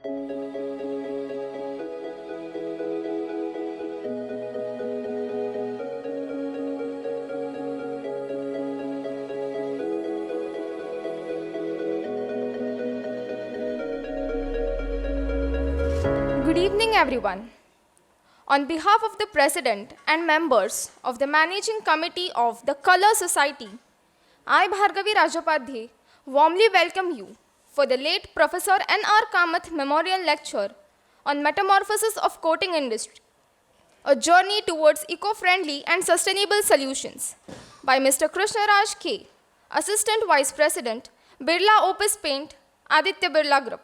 Good evening, everyone. On behalf of the President and members of the Managing Committee of the Color Society, I, Bhargavi Rajapadhe, warmly welcome you for the late Professor N.R. Kamath Memorial Lecture on Metamorphosis of Coating Industry, a journey towards eco-friendly and sustainable solutions by Mr. Krishnaraj K, Assistant Vice President, Birla Opus Paints, Aditya Birla Group.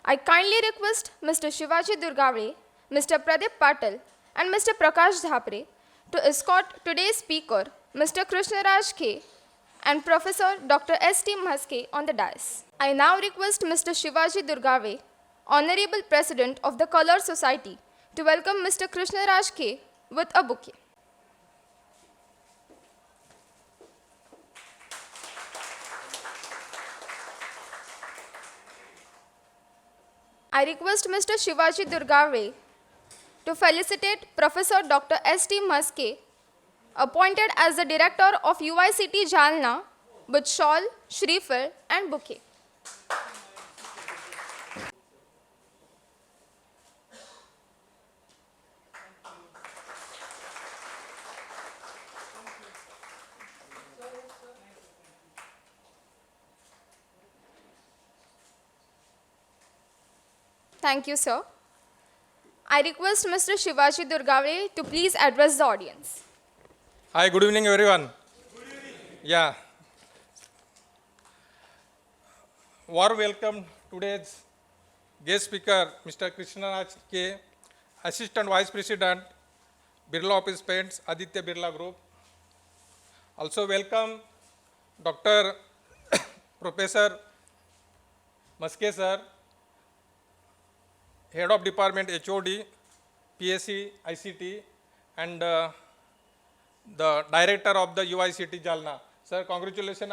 I kindly request Mr. Shivaji Durgave, Mr. Pradip Patil, and Mr. Prakash Dhapre to escort today's speaker, Mr. Krishnaraj K, and Professor Dr. S.T. Maske on the dais. I now request Mr. Shivaji Durgave, Honorable President of the Color Society, to welcome Mr. Krishnaraj K with a bouquet. I request Mr. Shivaji Durgave to felicitate Professor Dr. S.T. Maske, appointed as the Director of UICT Jalna, with shawl, shrieful, and bouquet. Thank you, sir. I request Mr. Shivaji Durgave to please address the audience. Hi, good evening, everyone. Good evening. Yeah. Warm welcome today's guest speaker, Mr. Krishnaraj K, Assistant Vice President, Birla Opus Paints, Aditya Birla Group. Also welcome Dr. Professor Maske sir, Head of Department HOD, PSC, ICT, and the Director of the UICT Jalna. Sir, congratulations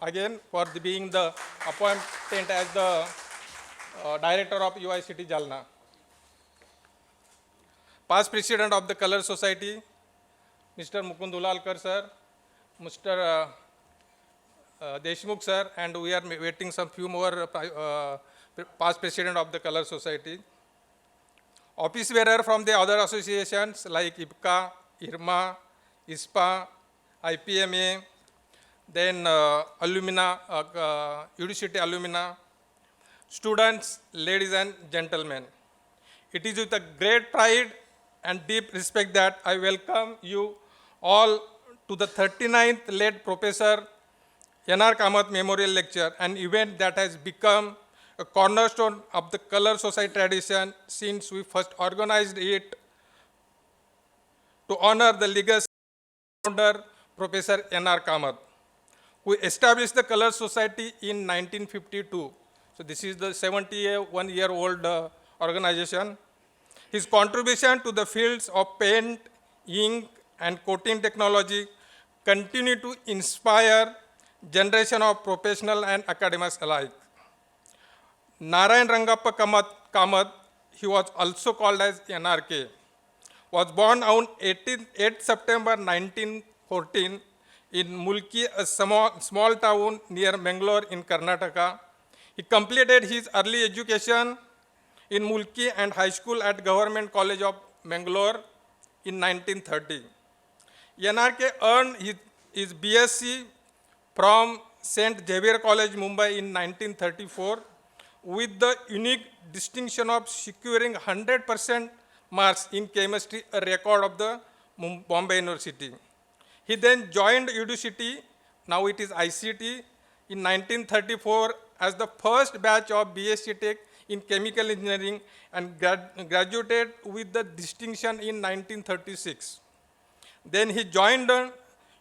again for being the appointed as the Director of UICT Jalna. Past President of the Color Society, Mr. Mukund Dulalkar sir, Mr. Deshmukh sir, and we are waiting some few more past President of the Color Society. Office bearer from the other associations like IPCA, IRMA, ISPA, IPMA, then alumina, UDCT alumina, students, ladies and gentlemen. It is with a great pride and deep respect that I welcome you all to the 39th Late Professor N.R. Kamath Memorial Lecture, an event that has become a cornerstone of the Color Society tradition since we first organized it to honor the legacy founder, Professor N.R. Kamath, who established the Color Society in 1952. So this is the 71-year-old organization. His contribution to the fields of paint, ink, and coating technology continue to inspire generation of professional and academics alike. Narayan Rangappa Kamath, he was also called as NRK, was born on 8 September 1914 in Mulki, a small town near Mangalore in Karnataka. He completed his early education in Mulki and high school at Government College of Mangalore in 1930. NRK earned his BSc from St. Xavier College, Mumbai in 1934 with the unique distinction of securing 100% marks in chemistry, a record of the Bombay University. He then joined UDCT, now it is ICT, in 1934 as the first batch of BSc Tech in Chemical Engineering and graduated with the distinction in 1936. Then he joined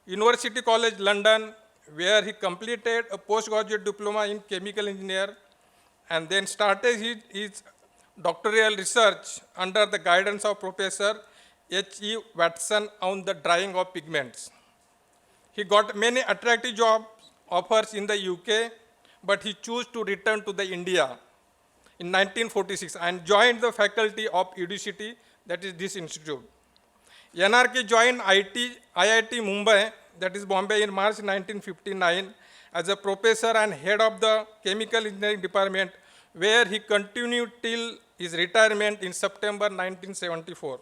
University College London, where he completed a postgraduate diploma in Chemical Engineer and then started his doctoral research under the guidance of Professor H.E. Watson on the drying of pigments. He got many attractive job offers in the UK, but he chose to return to the India in 1946 and joined the faculty of UDCT, that is this institute. NRK joined IIT Mumbai, that is Bombay, in March 1959 as a professor and head of the Chemical Engineering Department, where he continued till his retirement in September 1974.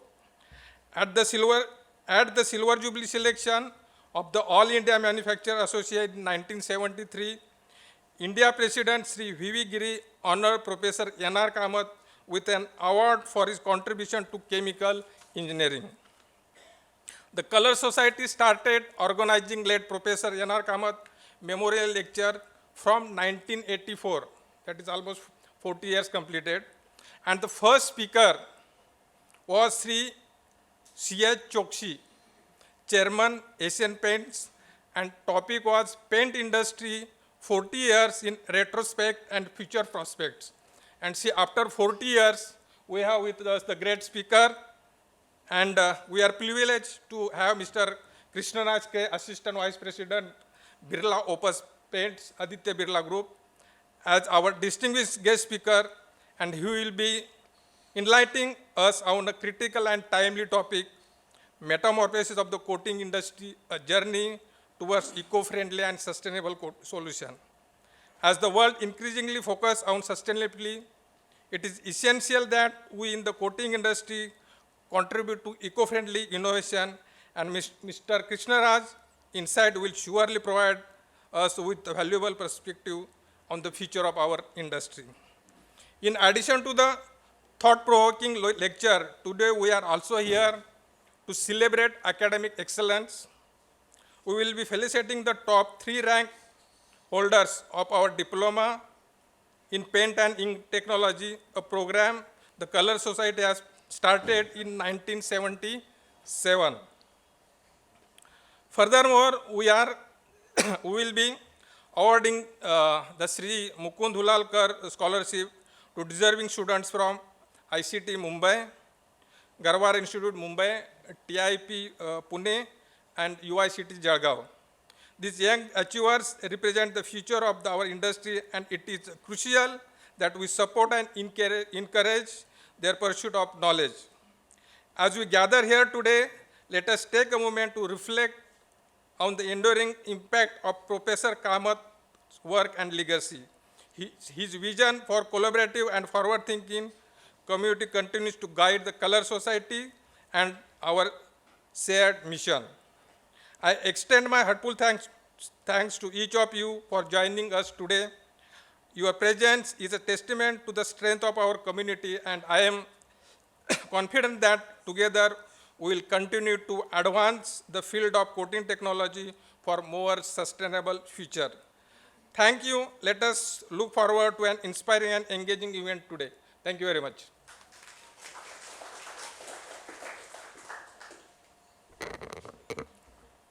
At the Silver Jubilee selection of the All India Manufacturer Association in 1973, India President Sri V.V. Giri honored Professor N.R. Kamath with an award for his contribution to chemical engineering. The Color Society started organizing late Professor N.R. Kamath Memorial Lecture from 1984, that is almost 40 years completed, and the first speaker was Sri C.H. Chokshi, Chairman Asian Paints, and topic was Paint Industry 40 years in retrospect and future prospects. And see, after 40 years, we have with us the great speaker, and we are privileged to have Mr. Krishnaraj K, Assistant Vice President, Birla Opus Paints, Aditya Birla Group, as our distinguished guest speaker, and he will be enlightening us on a critical and timely topic, Metamorphosis of the Coating Industry, a journey towards eco-friendly and sustainable solution. As the world increasingly focuses on sustainability, it is essential that we in the coating industry contribute to eco-friendly innovation, and Mr. Krishnaraj insight will surely provide us with a valuable perspective on the future of our industry. In addition to the thought-provoking lecture, today we are also here to celebrate academic excellence. We will be felicitating the top 3 rank holders of our diploma in paint and ink technology, a program the Color Society has started in 1977. Furthermore, we will be awarding the Sri Mukund Hulalkar Scholarship to deserving students from ICT Mumbai, Garwar Institute Mumbai, TIP Pune, and UICT Jalgaon. These young achievers represent the future of our industry, and it is crucial that we support and encourage their pursuit of knowledge. As we gather here today, let us take a moment to reflect on the enduring impact of Professor Kamath's work and legacy. His vision for collaborative and forward-thinking community continues to guide the Color Society and our shared mission. I extend my heartfelt thanks to each of you for joining us today. Your presence is a testament to the strength of our community, and I am confident that together we will continue to advance the field of coating technology for more sustainable future. Thank you. Let us look forward to an inspiring and engaging event today. Thank you very much.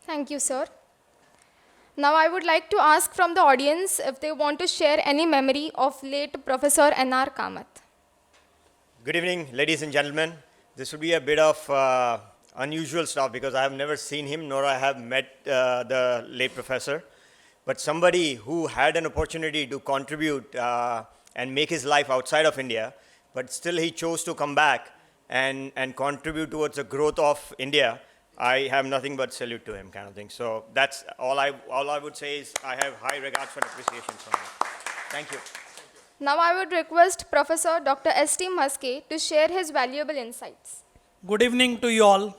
Thank you, sir. Now I would like to ask from the audience if they want to share any memory of late Professor N.R. Kamath. Good evening, ladies and gentlemen. This will be a bit of unusual stuff because I have never seen him, nor I have met the late professor. But somebody who had an opportunity to contribute and make his life outside of India, but still he chose to come back and contribute towards the growth of India. I have nothing but salute to him, kind of thing. So that's all I would say is I have high regards and appreciation for him. Thank you. Now I would request Professor Dr. S.T. Maske to share his valuable insights. Good evening to you all.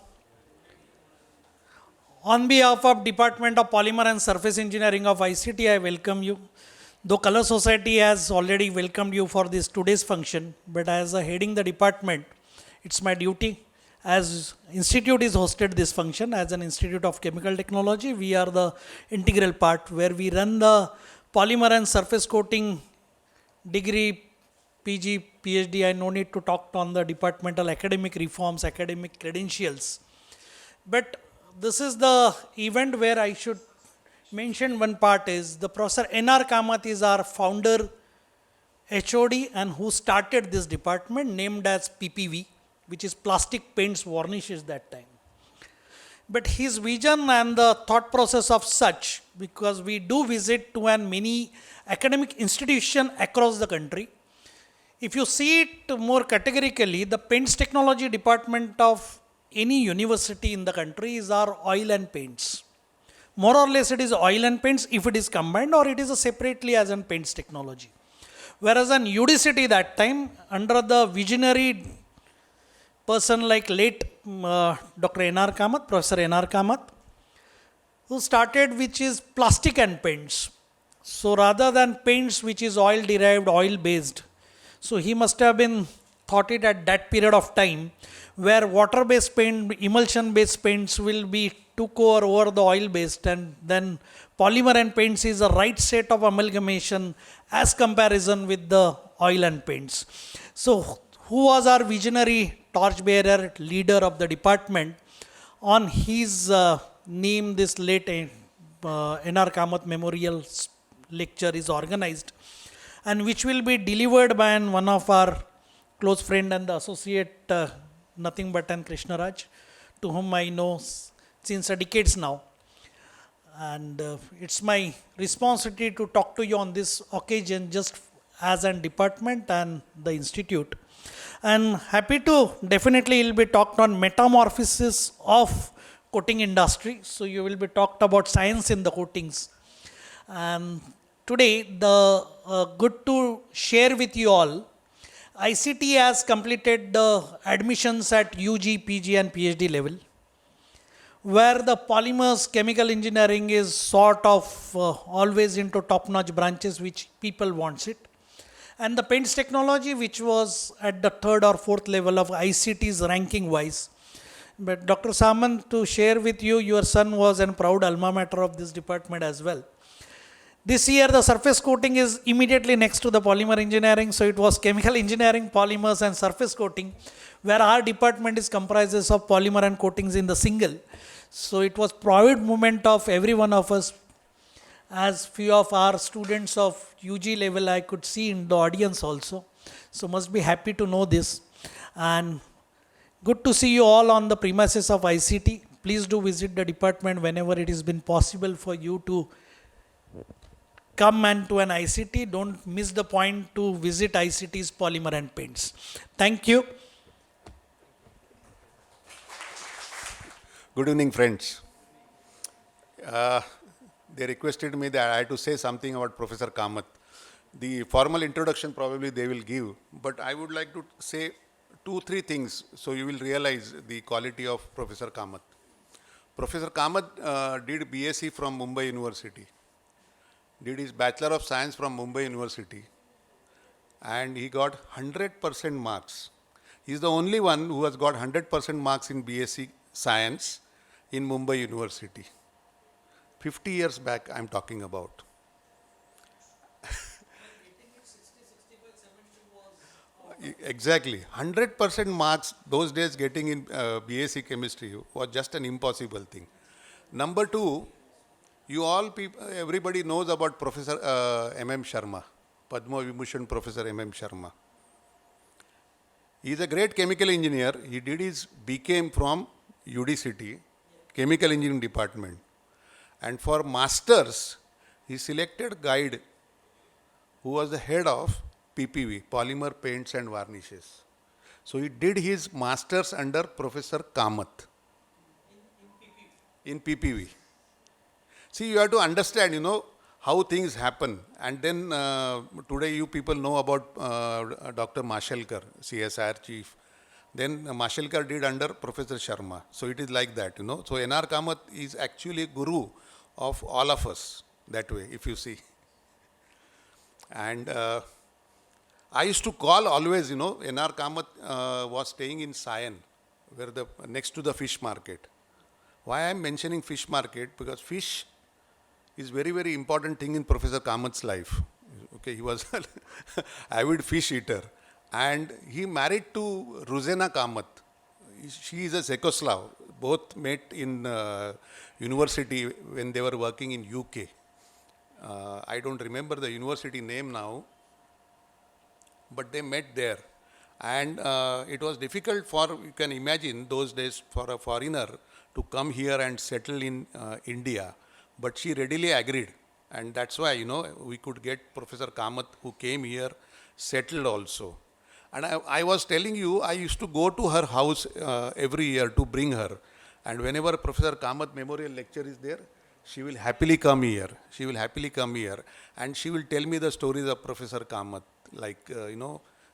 On behalf of Department of Polymer and Surface Engineering of ICT, I welcome you. Though Color Society has already welcomed you for this today's function, but as heading the department, it's my duty. As institute is hosted this function as an Institute of Chemical Technology, we are the integral part where we run the polymer and surface coating degree, PG, PhD. I no need to talk on the departmental academic reforms, academic credentials. But this is the event where I should mention one part is the Professor N.R. Kamath is our founder, HOD, and who started this department named as PPV, which is plastic paints varnishes that time. But his vision and the thought process of such, because we do visit to an many academic institution across the country, if you see it more categorically, the paints technology department of any university in the country is our oil and paints. More or less it is oil and paints if it is combined, or it is a separately as an paints technology. Whereas an UDCT that time, under the visionary person like late Dr. N.R. Kamath, Professor N.R. Kamath, who started, which is plastic and paints. So rather than paints which is oil derived, oil based, so he must have been thought it at that period of time where water based paint, emulsion based paints will be took over the oil based, and then polymer and paints is a right set of amalgamation as comparison with the oil and paints. So who was our visionary torchbearer, leader of the department? On his name, this late N.R. Kamath Memorial Lecture is organized, and which will be delivered by one of our close friend and the associate, nothing but an Krishnaraj, to whom I know since decades now. And it's my responsibility to talk to you on this occasion just as an department and the institute. And happy to, definitely it will be talked on metamorphosis of coating industry. So you will be talked about science in the coatings. And today, the good to share with you all, ICT has completed the admissions at UG, PG and PhD level, where the polymers, chemical engineering is sort of always into top-notch branches which people wants it. And the paints technology, which was at the third or fourth level of ICT's ranking wise. But Dr. Samant, to share with you, your son was a proud alma mater of this department as well. This year, the surface coating is immediately next to the polymer engineering. So it was chemical engineering, polymers and surface coating, where our department is comprises of polymer and coatings in the single. So it was proud moment of every one of us, as few of our students of UG level I could see in the audience also. So must be happy to know this. And good to see you all on the premises of ICT. Please do visit the department whenever it has been possible for you to come and to an ICT. Don't miss the point to visit ICT's polymer and paints. Thank you. Good evening, friends. They requested me that I had to say something about Professor Kamath. The formal introduction probably they will give, but I would like to say 2-3 things so you will realize the quality of Professor Kamath. Professor Kamath did BSc from Mumbai University, did his Bachelor of Science from Mumbai University, and he got 100% marks. He is the only one who has got 100% marks in BSc Science in Mumbai University. 50 years back I am talking about. Exactly. 100% marks those days getting in BSc chemistry was just an impossible thing. Number 2, you all people, everybody knows about Professor M.M. Sharma, Padma Vibhushan Professor M.M. Sharma. He is a great chemical engineer. He did his BChem from UDCT, Chemical Engineering Department. And for masters, he selected guide who was the head of PPV, Polymer Paints and Varnishes. So he did his masters under Professor Kamath in PPV. See, you have to understand, how things happen. And then today you people know about Dr. Mashelkar, CSIR chief. Then Mashelkar did under Professor Sharma. So it is like that, So N.R. Kamath is actually guru of all of us that way, if you see. And I used to call always, N.R. Kamath was staying in Sion, where next to the fish market. Why I am mentioning fish market? Because fish is very, very important thing in Professor Kamath's life. Okay, he was avid fish eater. And he married to Ruzena Kamath. She is a Czechoslav. Both met in university when they were working in UK. I don't remember the university name now, but they met there. And it was difficult you can imagine those days for a foreigner to come here and settle in India. But she readily agreed. And that's why, we could get Professor Kamath, who came here, settled also. And I was telling you, I used to go to her house every year to bring her. And whenever Professor Kamath Memorial Lecture is there, she will happily come here. She will happily come here. And she will tell me the stories of Professor Kamath. Like,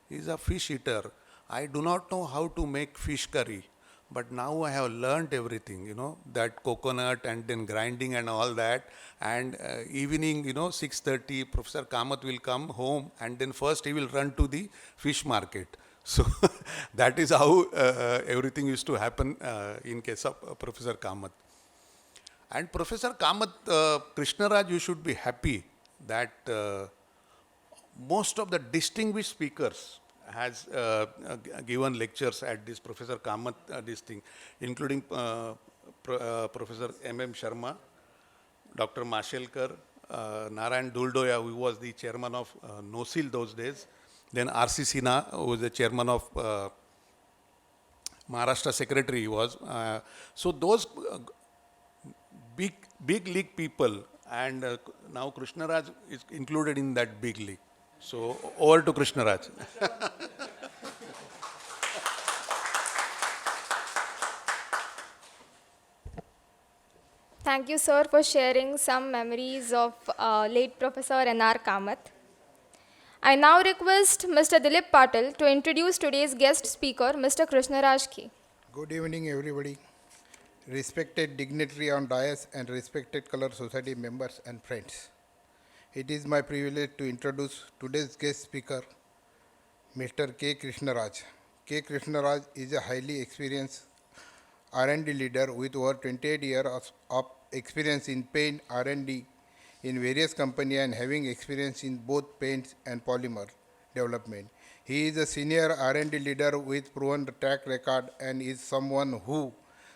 he's a fish eater. I do not know how to make fish curry. But now I have learnt everything, that coconut and then grinding and all that. And evening, 6:30, Professor Kamath will come home and then first he will run to the fish market. So that is how everything used to happen in case of Professor Kamath. And Professor Kamath, Krishnaraj, you should be happy that most of the distinguished speakers has given lectures at this Professor Kamath this thing, including Professor M.M. Sharma, Dr. Mashelkar, Narayan Duldoya, who was the chairman of NOSIL those days, then R.C. Sinha, who was the chairman of Maharashtra Secretary he was. So those big league people, and now Krishnaraj is included in that big league. So over to Krishnaraj. Thank you, sir, for sharing some memories of late Professor N.R. Kamath. I now request Mr. Dilip Patil to introduce today's guest speaker, Mr. Krishnaraj K. Good evening, everybody. Respected dignitary on dais and respected Color Society members and friends. It is my privilege to introduce today's guest speaker, Mr. K. Krishnaraj. K. Krishnaraj is a highly experienced R&D leader with over 28 years of experience in paint R&D in various companies and having experience in both paints and polymer development. He is a senior R&D leader with proven track record and is someone who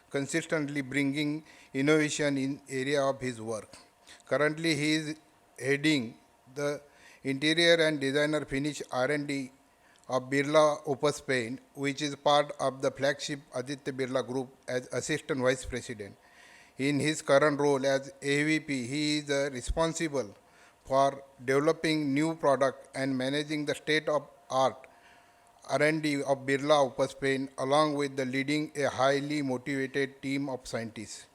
consistently bringing innovation in area of his work. Currently, he is heading the interior and designer finish R&D of Birla Opus Paints, which is part of the flagship Aditya Birla Group as Assistant Vice President. In his current role as AVP, he is responsible for developing new product and managing the state-of-art R&D of Birla Opus Paints along with the leading a highly motivated team of scientists.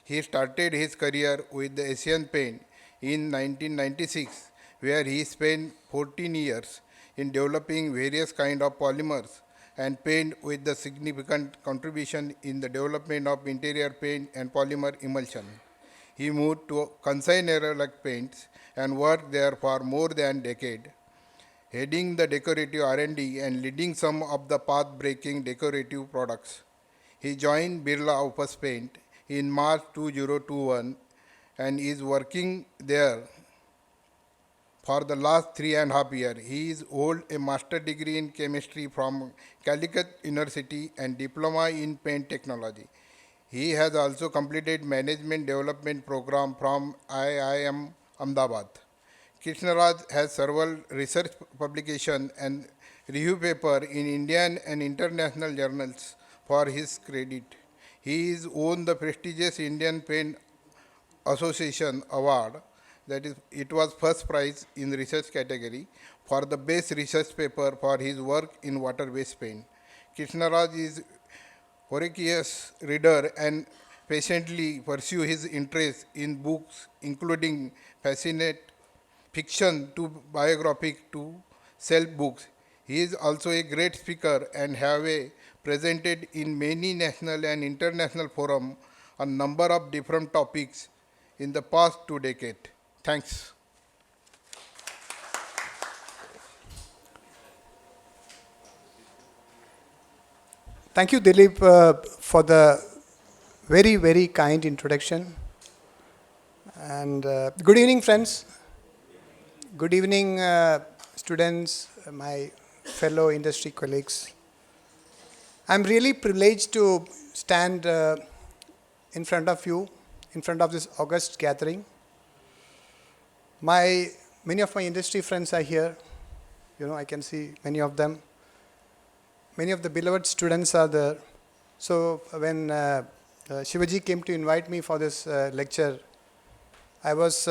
He started his career with the Asian Paint in 1996, where he spent 14 years in developing various kinds of polymers and paint with the significant contribution in the development of interior paint and polymer emulsion. He moved to Kansai Nerolac Paints and worked there for more than a decade, heading the decorative R&D and leading some of the path-breaking decorative products. He joined Birla Opus Paints in March 2021 and is working there for the last 3.5 years. He is hold a master degree in chemistry from Calicut University and diploma in paint technology. He has also completed management development program from IIM Ahmedabad. Krishnaraj has several research publication and review paper in Indian and international journals for his credit. He is won the prestigious Indian Paint Association Award, that is, it was first prize in the research category for the best research paper for his work in water-based paint. Krishnaraj is voracious reader and patiently pursue his interest in books, including fascinate fiction to biographic to self-books. He is also a great speaker and have presented in many national and international forums on number of different topics in the past 2 decades. Thanks. Thank you, Dilip, for the very, very kind introduction. And good evening, friends. Good evening, students, my fellow industry colleagues. I'm really privileged to stand in front of you, in front of this august gathering. Many of my industry friends are here. I can see many of them. Many of the beloved students are there. So when Shivaji came to invite me for this lecture, I was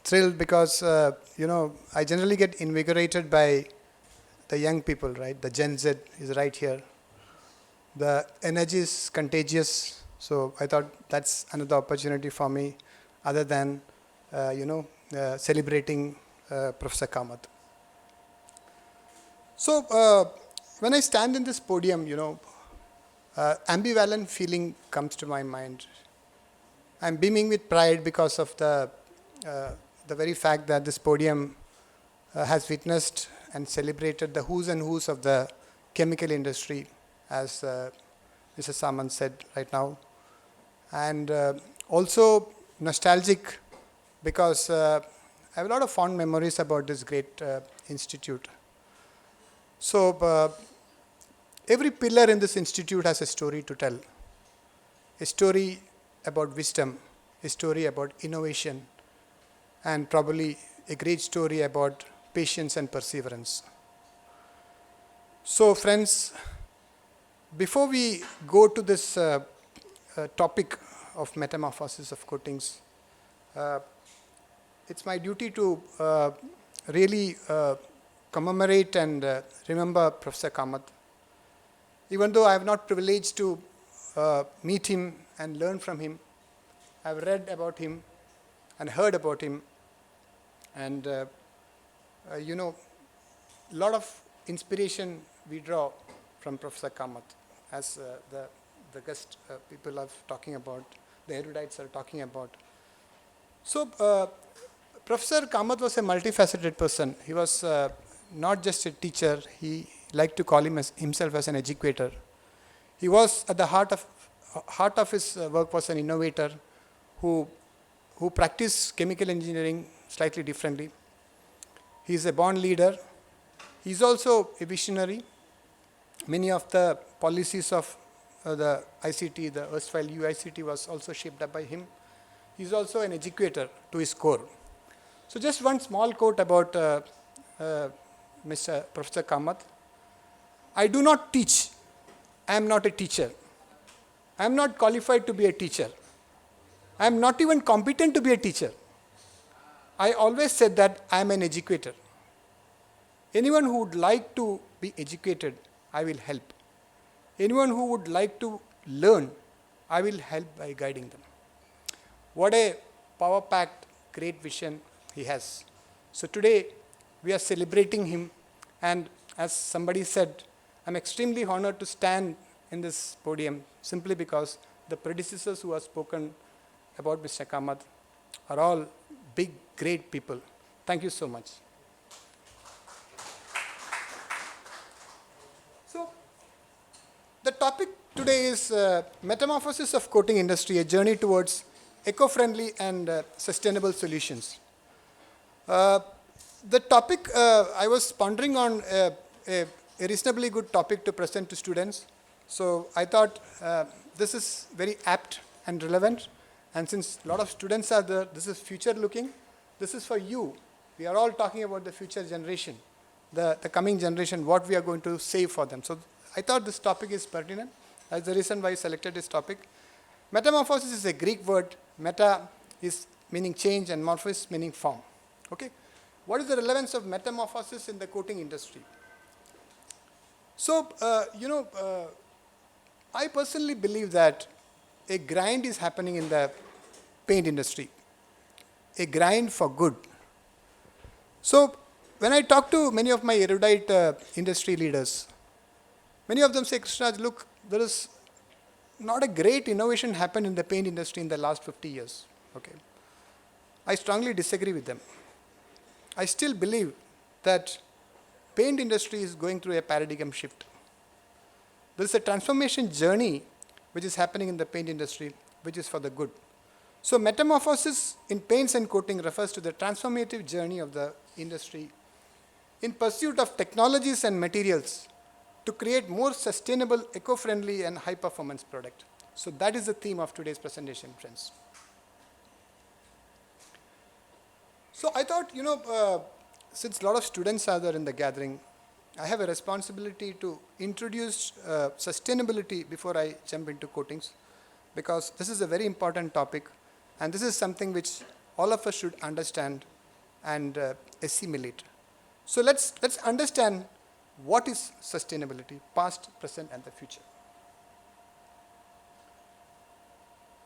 thrilled because, I generally get invigorated by the young people, right? The Gen Z is right here. The energy is contagious, so I thought that's another opportunity for me, other than celebrating Professor Kamath. So when I stand in this podium, ambivalent feeling comes to my mind. I'm beaming with pride because of the very fact that this podium has witnessed and celebrated the who's and who's of the chemical industry, as Mr. Samant said right now. And also nostalgic because I have a lot of fond memories about this great institute. So every pillar in this institute has a story to tell. A story about wisdom, a story about innovation, and probably a great story about patience and perseverance. So friends, before we go to this topic of metamorphosis of coatings, it's my duty to really commemorate and remember Professor Kamath. Even though I have not privileged to meet him and learn from him, I've read about him and heard about him, and a lot of inspiration we draw from Professor Kamath, as the guest people are talking about, the erudites are talking about. So Professor Kamath was a multifaceted person. He was not just a teacher, he liked to call himself as an educator. He was at the heart of his work was an innovator who practiced chemical engineering slightly differently. He is a born leader. He is also a visionary. Many of the policies of the ICT, the erstwhile UICT, was also shaped up by him. He is also an educator to his core. So just one small quote about Mr. Professor Kamath. I do not teach. I am not a teacher. I am not qualified to be a teacher. I am not even competent to be a teacher. I always said that I am an educator. Anyone who would like to be educated, I will help. Anyone who would like to learn, I will help by guiding them. What a power-packed, great vision he has. So today, we are celebrating him, and as somebody said, I'm extremely honored to stand in this podium simply because the predecessors who have spoken about Mr. Kamath are all big, great people. Thank you so much. So, the topic today is Metamorphosis of Coating Industry, a journey towards eco-friendly and sustainable solutions. The topic, I was pondering on a reasonably good topic to present to students. So I thought this is very apt and relevant. And since a lot of students are there, this is future looking. This is for you. We are all talking about the future generation, the coming generation, what we are going to save for them. So I thought this topic is pertinent. That's the reason why I selected this topic. Metamorphosis is a Greek word. Meta is meaning change and morphos meaning form. Okay? What is the relevance of metamorphosis in the coating industry? So, I personally believe that a grind is happening in the paint industry, a grind for good. So, when I talk to many of my erudite industry leaders, many of them say, Krishnaraj, look, there is not a great innovation happened in the paint industry in the last 50 years. Okay. I strongly disagree with them. I still believe that paint industry is going through a paradigm shift. There is a transformation journey which is happening in the paint industry, which is for the good. So metamorphosis in paints and coating refers to the transformative journey of the industry in pursuit of technologies and materials to create more sustainable, eco-friendly and high-performance product. So that is the theme of today's presentation, friends. So I thought, since a lot of students are there in the gathering, I have a responsibility to introduce sustainability before I jump into coatings, because this is a very important topic, and this is something which all of us should understand and assimilate. So let's understand what is sustainability, past, present, and the future.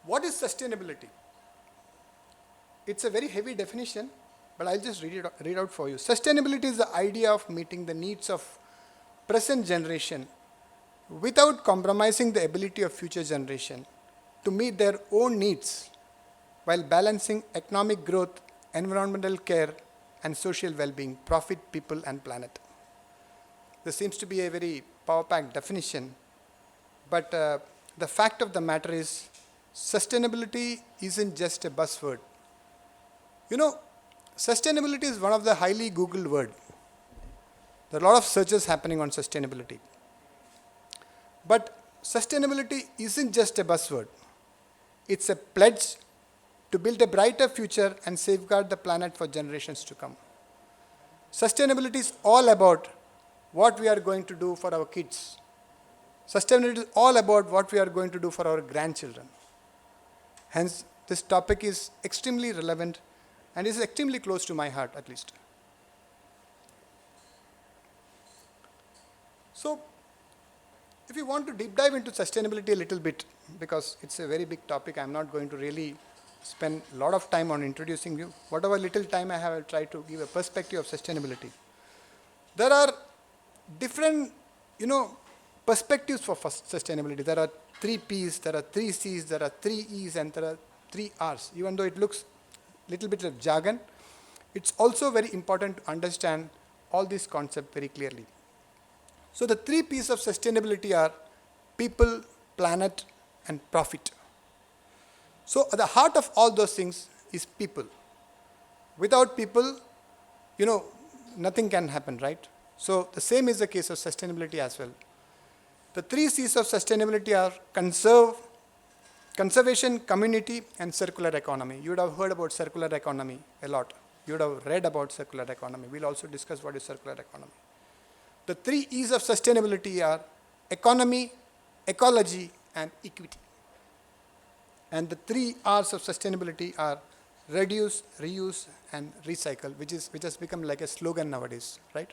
What is sustainability? It's a very heavy definition, but I'll just read out for you. Sustainability is the idea of meeting the needs of present generation without compromising the ability of future generation to meet their own needs while balancing economic growth, environmental care, and social well-being, profit, people, and planet. This seems to be a very power-packed definition, but the fact of the matter is sustainability isn't just a buzzword. You know, sustainability is one of the highly Googled words. There are a lot of searches happening on sustainability. But sustainability isn't just a buzzword. It's a pledge to build a brighter future and safeguard the planet for generations to come. Sustainability is all about what we are going to do for our kids. Sustainability is all about what we are going to do for our grandchildren. Hence, this topic is extremely relevant and is extremely close to my heart, at least. So, if you want to deep dive into sustainability a little bit, because it's a very big topic, I'm not going to really spend a lot of time on introducing you. Whatever little time I have, I'll try to give a perspective of sustainability. There are different, perspectives for sustainability. There are 3 P's, there are 3 C's, there are 3 E's, and there are 3 R's. Even though it looks a little bit of jargon, it's also very important to understand all these concepts very clearly. So the 3 P's of sustainability are people, planet, and profit. So at the heart of all those things is people. Without people, nothing can happen, right? So the same is the case of sustainability as well. The 3 C's of sustainability are conservation, community, and circular economy. You would have heard about circular economy a lot. You would have read about circular economy. We'll also discuss what is circular economy. The 3 E's of sustainability are economy, ecology, and equity. And the 3 R's of sustainability are reduce, reuse, and recycle, which has become like a slogan nowadays, right?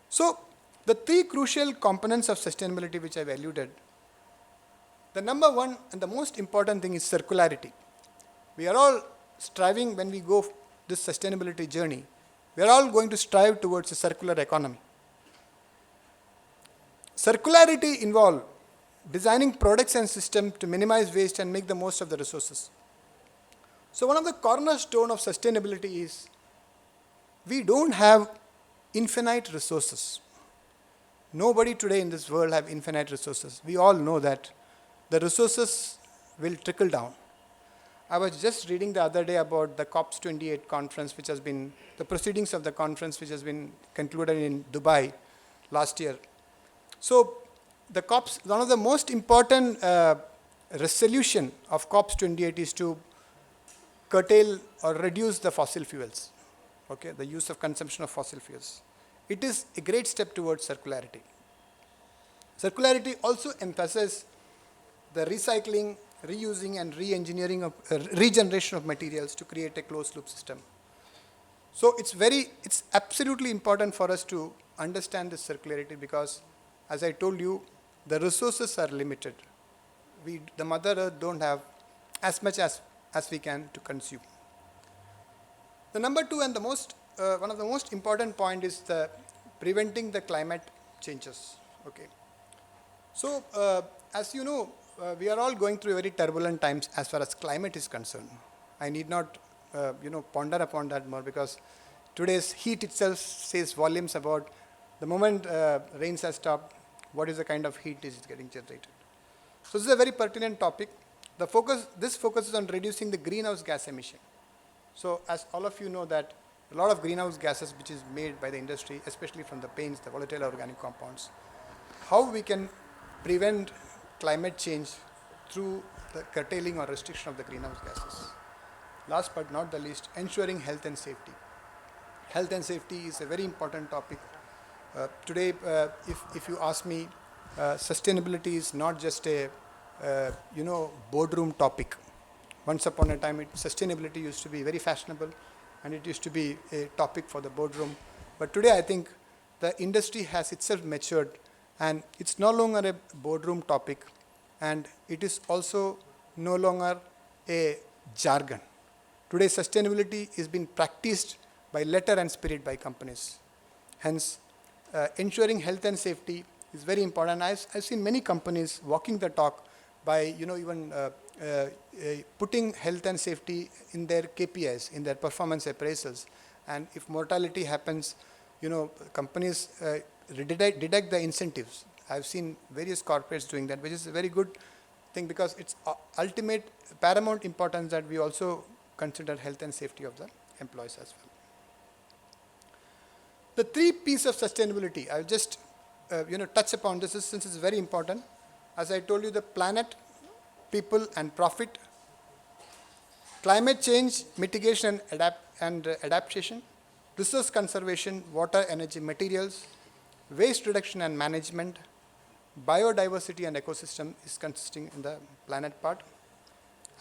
So, the 3 crucial components of sustainability which I've alluded, the number one and the most important thing is circularity. We are all striving when we go this sustainability journey. We are all going to strive towards a circular economy. Circularity involves designing products and systems to minimize waste and make the most of the resources. So one of the cornerstones of sustainability is we don't have infinite resources. Nobody today in this world have infinite resources. We all know that the resources will trickle down. I was just reading the other day about the COP28 conference, which has been, the proceedings of the conference which has been concluded in Dubai last year. So the COPs, one of the most important resolution of COP28 is to curtail or reduce the fossil fuels, okay, the use of consumption of fossil fuels. It is a great step towards circularity. Circularity also emphasizes the recycling, reusing, and re-engineering of regeneration of materials to create a closed loop system. So it's absolutely important for us to understand this circularity because, as I told you, the resources are limited. The Mother Earth don't have as much as we can to consume. The number 2 and one of the most important point is the preventing the climate changes. Okay. So as you know, we are all going through very turbulent times as far as climate is concerned. I need not ponder upon that more because today's heat itself says volumes about the moment rains have stopped, what is the kind of heat is getting generated. So this is a very pertinent topic. This focuses on reducing the greenhouse gas emission. So as all of you know that a lot of greenhouse gases which is made by the industry, especially from the paints, the volatile organic compounds, how we can prevent climate change through the curtailing or restriction of the greenhouse gases. Last but not the least, ensuring health and safety. Health and safety is a very important topic. Today, if you ask me, sustainability is not just a boardroom topic. Once upon a time, sustainability used to be very fashionable, and it used to be a topic for the boardroom. But today I think the industry has itself matured and it's no longer a boardroom topic and it is also no longer a jargon. Today sustainability is being practiced by letter and spirit by companies. Hence, ensuring health and safety is very important. I've seen many companies walking the talk by even putting health and safety in their KPIs, in their performance appraisals. And if mortality happens, companies deduct the incentives. I've seen various corporates doing that, which is a very good thing because it's ultimate, paramount importance that we also consider health and safety of the employees as well. The 3 P's of sustainability, I'll just touch upon this since it's very important. As I told you, the planet, people and profit, climate change, mitigation and adaptation, resource conservation, water, energy, materials, waste reduction and management, biodiversity and ecosystem is consisting in the planet part.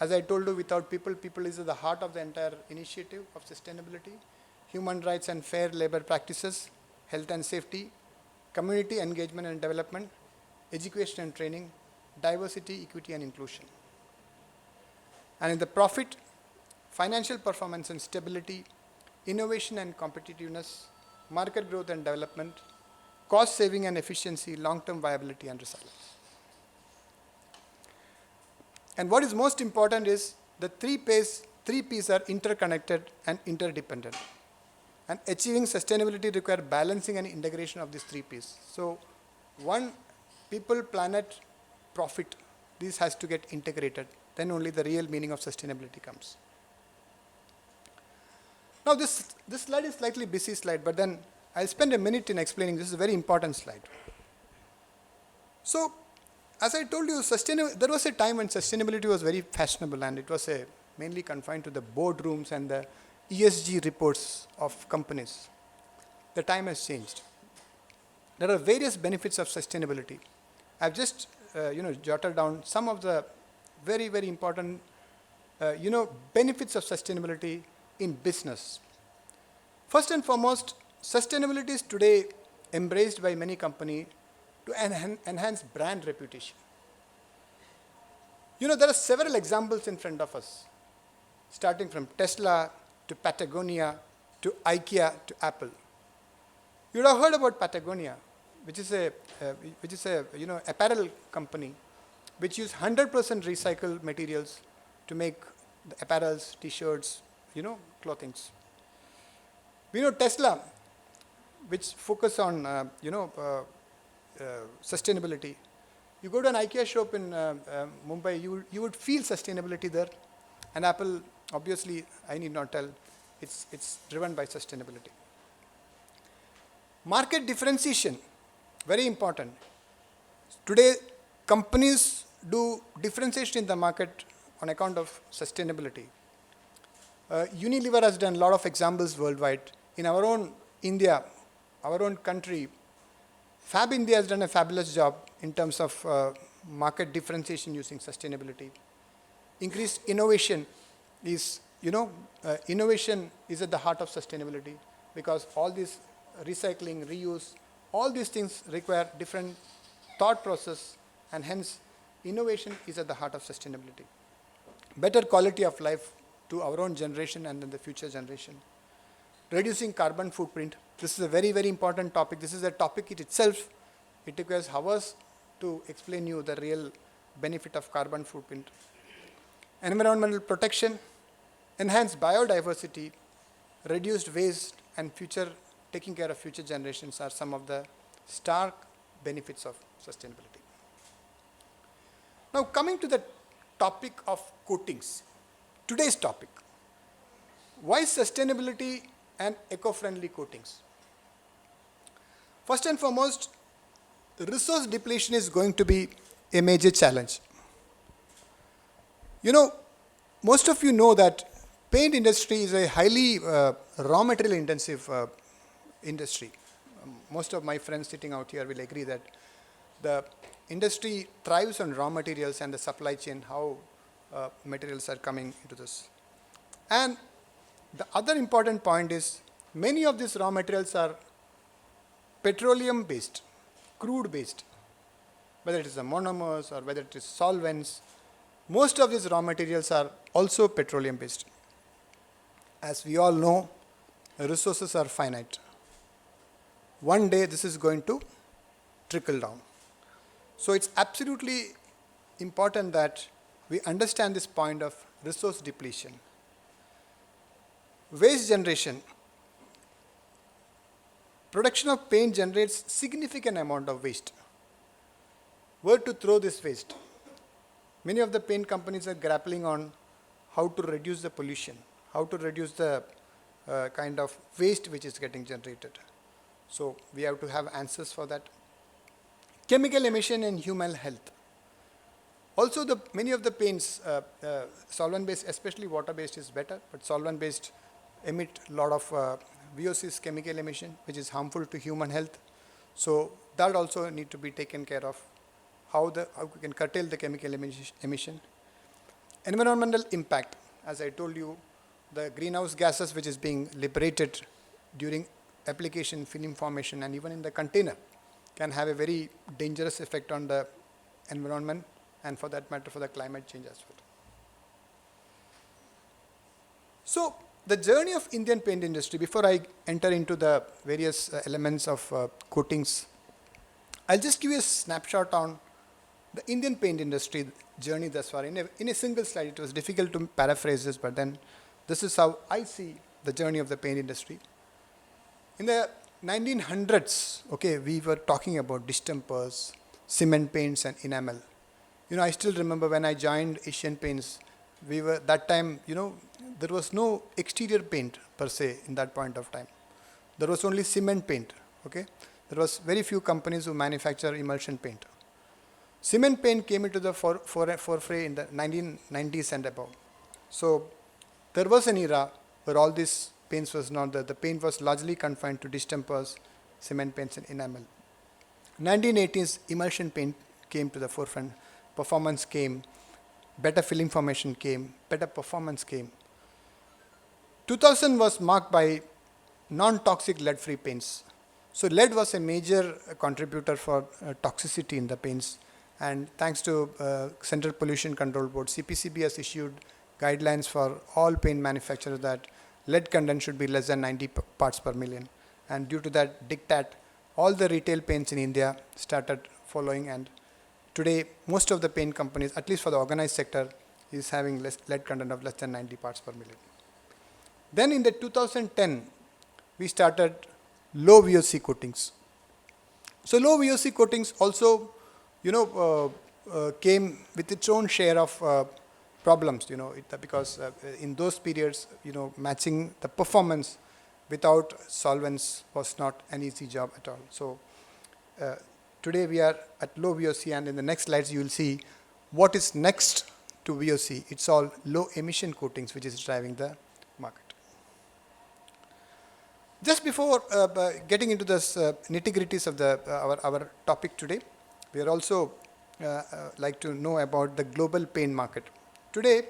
As I told you, without people, people is at the heart of the entire initiative of sustainability. Human rights and fair labor practices, health and safety, community engagement and development, education and training, diversity, equity and inclusion. And in the profit, financial performance and stability, innovation and competitiveness, market growth and development, cost saving and efficiency, long-term viability and resilience. And what is most important is the 3 P's are interconnected and interdependent. And achieving sustainability requires balancing and integration of these 3 P's. So, one, people, planet, profit, this has to get integrated. Then only the real meaning of sustainability comes. Now, this slide is slightly busy slide, but then I'll spend a minute in explaining. This is a very important slide. So, as I told you, there was a time when sustainability was very fashionable and it was mainly confined to the boardrooms and the ESG reports of companies. The time has changed. There are various benefits of sustainability. I've just jotted down some of the very, very important benefits of sustainability in business. First and foremost, sustainability is today embraced by many companies to enhance brand reputation. There are several examples in front of us, starting from Tesla to Patagonia to IKEA to Apple. You would have heard about Patagonia, which is a apparel company which use 100% recycled materials to make the apparels, t-shirts, clothings. We know Tesla, which focus on sustainability. You go to an IKEA shop in Mumbai, you would feel sustainability there. And Apple, obviously, I need not tell, it's driven by sustainability. Market differentiation, very important. Today, companies do differentiation in the market on account of sustainability. Unilever has done a lot of examples worldwide. In our own India, our own country, Fab India has done a fabulous job in terms of market differentiation using sustainability. Increased innovation is, innovation is at the heart of sustainability because all this recycling, reuse, all these things require different thought process and hence innovation is at the heart of sustainability. Better quality of life to our own generation and then the future generation. Reducing carbon footprint. This is a very, very important topic. This is a topic in itself. It requires hours to explain you the real benefit of carbon footprint. Environmental protection, enhanced biodiversity, reduced waste and taking care of future generations are some of the stark benefits of sustainability. Now coming to the topic of coatings, today's topic. Why sustainability and eco-friendly coatings? First and foremost, resource depletion is going to be a major challenge. Most of you know that paint industry is a highly raw material intensive industry. Most of my friends sitting out here will agree that the industry thrives on raw materials and the supply chain, how materials are coming into this. And the other important point is many of these raw materials are petroleum based, crude based, whether it is the monomers or whether it is solvents. Most of these raw materials are also petroleum based. As we all know, resources are finite. One day this is going to trickle down. So it's absolutely important that we understand this point of resource depletion. Waste generation. Production of paint generates significant amount of waste. Where to throw this waste? Many of the paint companies are grappling on how to reduce the pollution, how to reduce the kind of waste which is getting generated. So we have to have answers for that. Chemical emission and human health. Also, many of the paints, solvent-based, especially water-based is better, but solvent-based emit a lot of VOCs, chemical emission, which is harmful to human health. So that also need to be taken care of. How we can curtail the chemical emission. Environmental impact. As I told you, the greenhouse gases which is being liberated during application, film formation, and even in the container can have a very dangerous effect on the environment and for that matter for the climate change as well. So the journey of Indian paint industry, before I enter into the various elements of coatings, I'll just give you a snapshot on the Indian paint industry journey thus far. In a single slide, it was difficult to paraphrase this, but then this is how I see the journey of the paint industry. In the 1900s, okay, we were talking about distempers, cement paints and enamel. I still remember when I joined Asian Paints, we were, that time, there was no exterior paint per se in that point of time. There was only cement paint, okay. There was very few companies who manufacture emulsion paint. Cement paint came into the forefront in the 1990s and above. So there was an era where all these paints was not there. The paint was largely confined to distempers, cement paints and enamel. 1980s, emulsion paint came to the forefront. Performance came, better film formation came, better performance came. 2000 was marked by non-toxic lead-free paints. So lead was a major contributor for toxicity in the paints. And thanks to Central Pollution Control Board, CPCB has issued guidelines for all paint manufacturers that lead content should be less than 90 parts per million. And due to that diktat, all the retail paints in India started following, and today most of the paint companies, at least for the organized sector, is having lead content of less than 90 parts per million. Then in the 2010, we started low VOC coatings. So low VOC coatings also, came with its own share of problems, because in those periods, matching the performance without solvents was not an easy job at all. So today we are at low VOC, and in the next slides you will see what is next to VOC. It's all low emission coatings which is driving the market. Just before getting into this nitty-gritties of our topic today, we are also like to know about the global paint market. Today,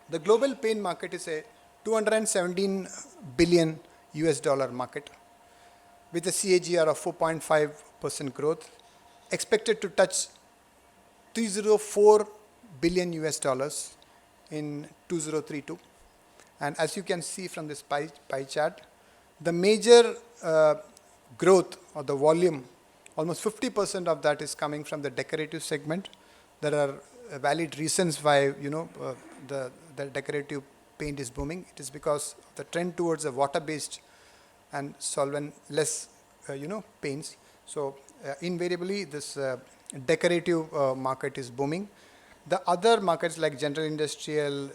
the global paint market is a $217 billion market with a CAGR of 4.5% growth, expected to touch $304 billion in 2032. And as you can see from this pie chart, the major growth or the volume, almost 50% of that is coming from the decorative segment. There are valid reasons why the decorative paint is booming. It is because of the trend towards the water-based and solvent-less paints. So invariably this decorative market is booming. The other markets like general industrial,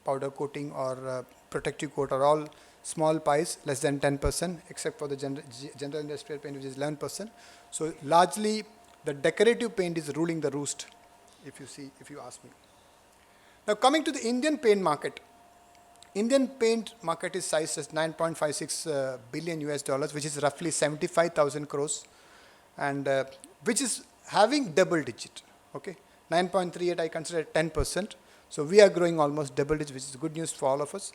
powder coating or protective coat are all small pies, less than 10%, except for the general industrial paint, which is 11%. So largely, the decorative paint is ruling the roost, if you ask me. Now coming to the Indian paint market. Indian paint market is sized as $9.56 billion, which is roughly 75,000 crores, and which is having double digit. Okay, 9.38 I consider 10%. So we are growing almost double digit, which is good news for all of us.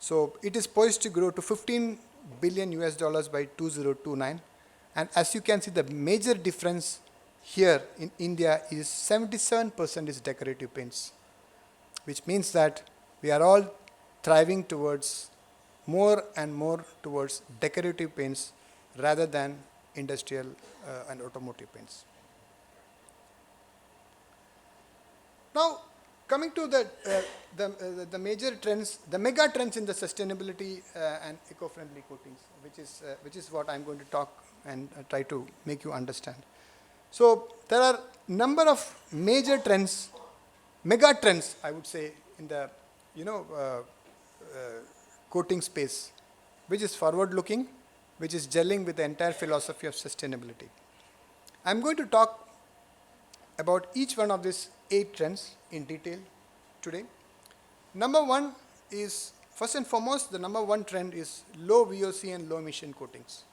So it is poised to grow to 15 billion US dollars by 2029. And as you can see, the major difference here in India is 77% is decorative paints, which means that we are all thriving towards more and more towards decorative paints rather than industrial and automotive paints. Now, coming to the major trends, the mega trends in the sustainability and eco-friendly coatings, which is what I'm going to talk and try to make you understand. So there are number of major trends, mega trends, I would say, in the coating space, which is forward-looking, which is gelling with the entire philosophy of sustainability. I'm going to talk about each one of these 8 trends in detail today. Number one is, first and foremost, the number one trend is low VOC and low emission coatings.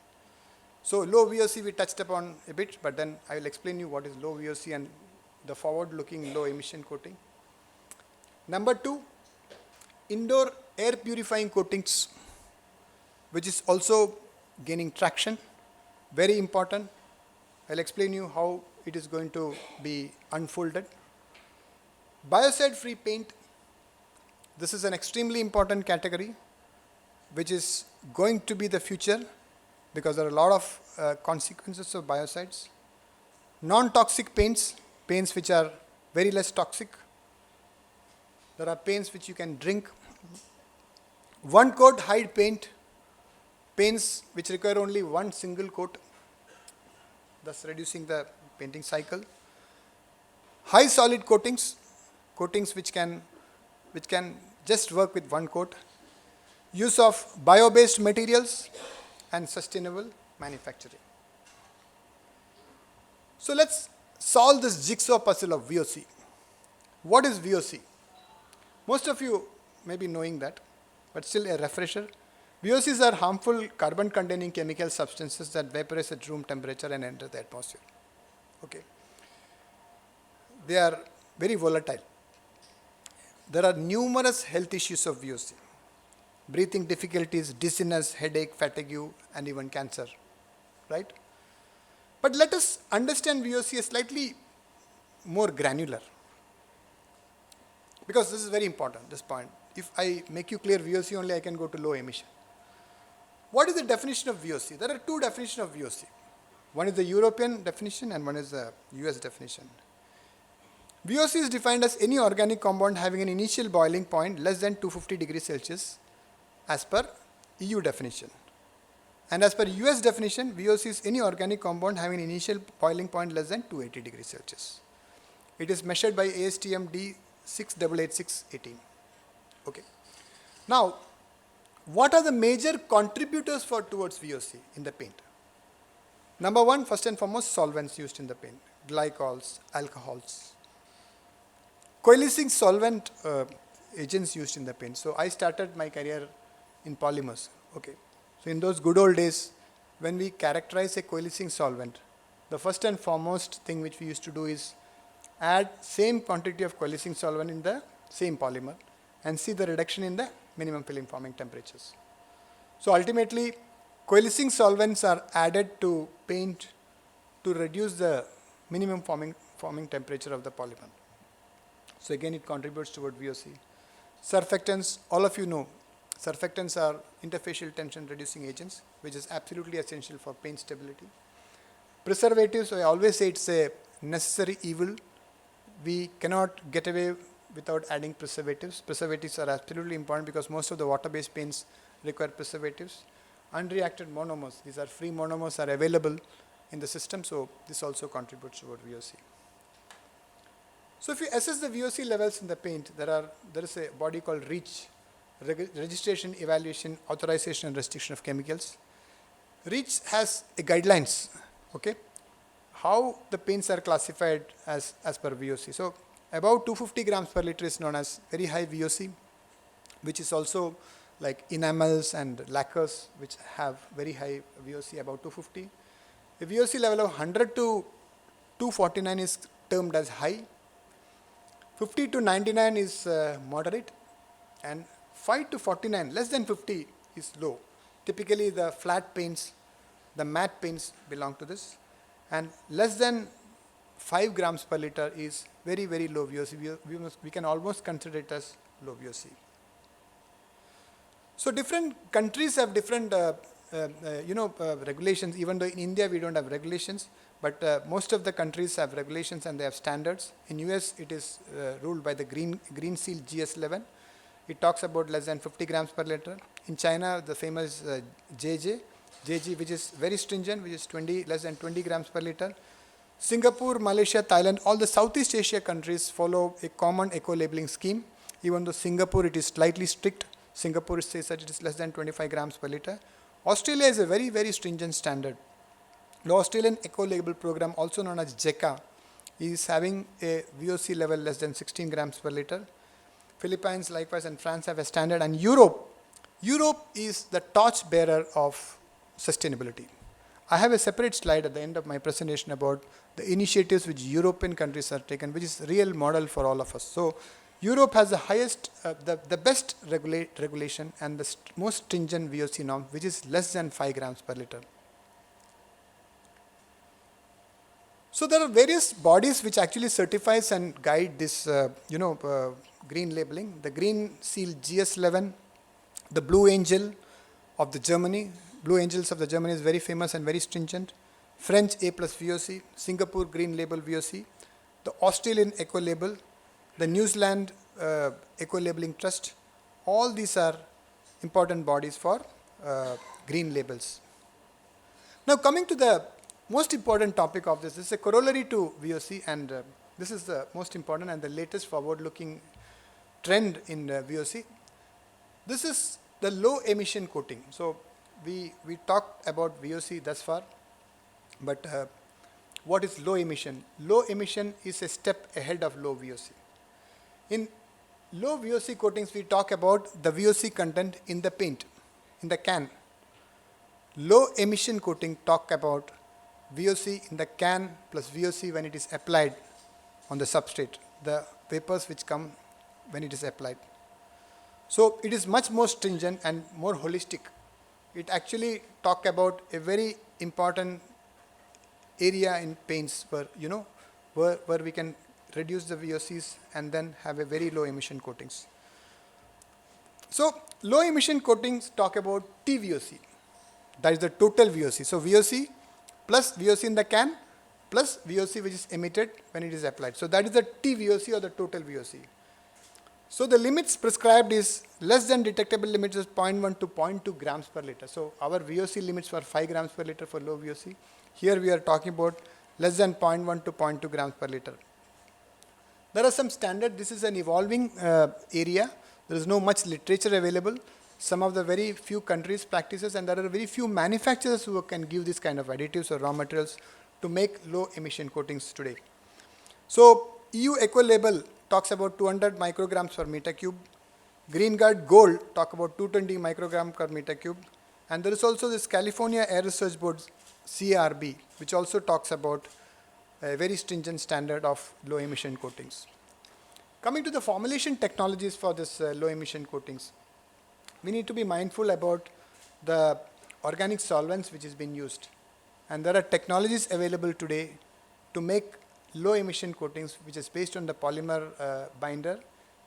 So low VOC we touched upon a bit, but then I will explain you what is low VOC and the forward-looking low emission coating. Number two, indoor air purifying coatings, which is also gaining traction, very important. I'll explain you how it is going to be unfolded. Biocide-free paint, this is an extremely important category, which is going to be the future because there are a lot of consequences of biocides. Non-toxic paints, paints which are very less toxic. There are paints which you can drink. One coat hide paint, paints which require only one single coat, thus reducing the painting cycle. High solid coatings, coatings which can just work with one coat. Use of bio-based materials and sustainable manufacturing. So let's solve this jigsaw puzzle of VOC. What is VOC? Most of you may be knowing that, but still a refresher. VOCs are harmful carbon-containing chemical substances that vaporize at room temperature and enter the atmosphere. Okay. They are very volatile. There are numerous health issues of VOC. Breathing difficulties, dizziness, headache, fatigue, and even cancer. Right? But let us understand VOC slightly more granular. Because this is very important, this point. If I make you clear VOC only, I can go to low emission. What is the definition of VOC? There are 2 definitions of VOC. One is the European definition and one is the US definition. VOC is defined as any organic compound having an initial boiling point less than 250 degrees Celsius as per EU definition. And as per US definition, VOC is any organic compound having an initial boiling point less than 280 degrees Celsius. It is measured by ASTM D688618. Okay. Now, what are the major contributors towards VOC in the paint? Number one, first and foremost, solvents used in the paint, glycols, alcohols. Coalescing solvent agents used in the paint. So I started my career in polymers. Okay. So in those good old days, when we characterize a coalescing solvent, the first and foremost thing which we used to do is add same quantity of coalescing solvent in the same polymer and see the reduction in the minimum film forming temperatures. So ultimately, coalescing solvents are added to paint to reduce the minimum forming temperature of the polymer. So again, it contributes toward VOC. Surfactants, all of you know, surfactants are interfacial tension reducing agents, which is absolutely essential for paint stability. Preservatives, I always say it's a necessary evil. We cannot get away without adding preservatives. Preservatives are absolutely important because most of the water-based paints require preservatives. Unreacted monomers, these are free monomers, are available in the system, so this also contributes toward VOC. So if you assess the VOC levels in the paint, there is a body called REACH, Registration, Evaluation, Authorization and Restriction of Chemicals. REACH has a guidelines, okay, how the paints are classified as per VOC. So about 250 grams per liter is known as very high VOC, which is also like enamels and lacquers, which have very high VOC, about 250. A VOC level of 100 to 249 is termed as high. 50 to 99 is moderate, and 5 to 49, less than 50 is low. Typically the flat paints, the matte paints belong to this, and less than 5 grams per liter is very, very low VOC. We can almost consider it as low VOC. So different countries have different regulations. Even though in India we don't have regulations, but most of the countries have regulations and they have standards. In US it is ruled by the Green Seal GS11. It talks about less than 50 grams per liter. In China, the famous JG, which is very stringent, which is less than 20 grams per liter. Singapore, Malaysia, Thailand, all the Southeast Asia countries follow a common eco-labeling scheme. Even though Singapore, it is slightly strict. Singapore says that it is less than 25 grams per liter. Australia is a very, very stringent standard. The Australian Eco-Label program, also known as JECA, is having a VOC level less than 16 grams per liter. Philippines, likewise, and France have a standard. And Europe is the torch bearer of sustainability. I have a separate slide at the end of my presentation about the initiatives which European countries have taken, which is a real model for all of us. So Europe has the highest, the best regulation and the most stringent VOC norm, which is less than 5 grams per liter. So there are various bodies which actually certifies and guide this, green labeling. The Green Seal GS11, the Blue Angel of the Germany. Blue Angels of the Germany is very famous and very stringent. French A+ VOC, Singapore Green Label VOC, the Australian Eco Label, the New Zealand Eco Labeling Trust. All these are important bodies for green labels. Now coming to the most important topic of this is a corollary to VOC, and this is the most important and the latest forward-looking trend in VOC. This is the low emission coating. So we talked about VOC thus far, but what is low emission? Low emission is a step ahead of low VOC. In low VOC coatings, we talk about the VOC content in the paint, in the can. Low emission coating talk about VOC in the can plus VOC when it is applied on the substrate, the vapors which come when it is applied. So it is much more stringent and more holistic. It actually talk about a very important area in paints where we can reduce the VOCs and then have a very low emission coatings. So low emission coatings talk about TVOC, that is the total VOC. So VOC plus VOC in the can plus VOC which is emitted when it is applied. So that is the TVOC or the total VOC. So the limits prescribed is less than detectable limits is 0.1 to 0.2 grams per liter. So our VOC limits were 5 grams per liter for low VOC. Here we are talking about less than 0.1 to 0.2 grams per liter. There are some standards. This is an evolving area. There is no much literature available. Some of the very few countries practices, and there are very few manufacturers who can give this kind of additives or raw materials to make low emission coatings today. So EU Eco Label talks about 200 micrograms per meter cube. Green Guard Gold talk about 220 microgram per meter cube. And there is also this California Air Research Board CRB, which also talks about a very stringent standard of low emission coatings. Coming to the formulation technologies for this low emission coatings, we need to be mindful about the organic solvents which is being used. And there are technologies available today to make low emission coatings which is based on the polymer binder,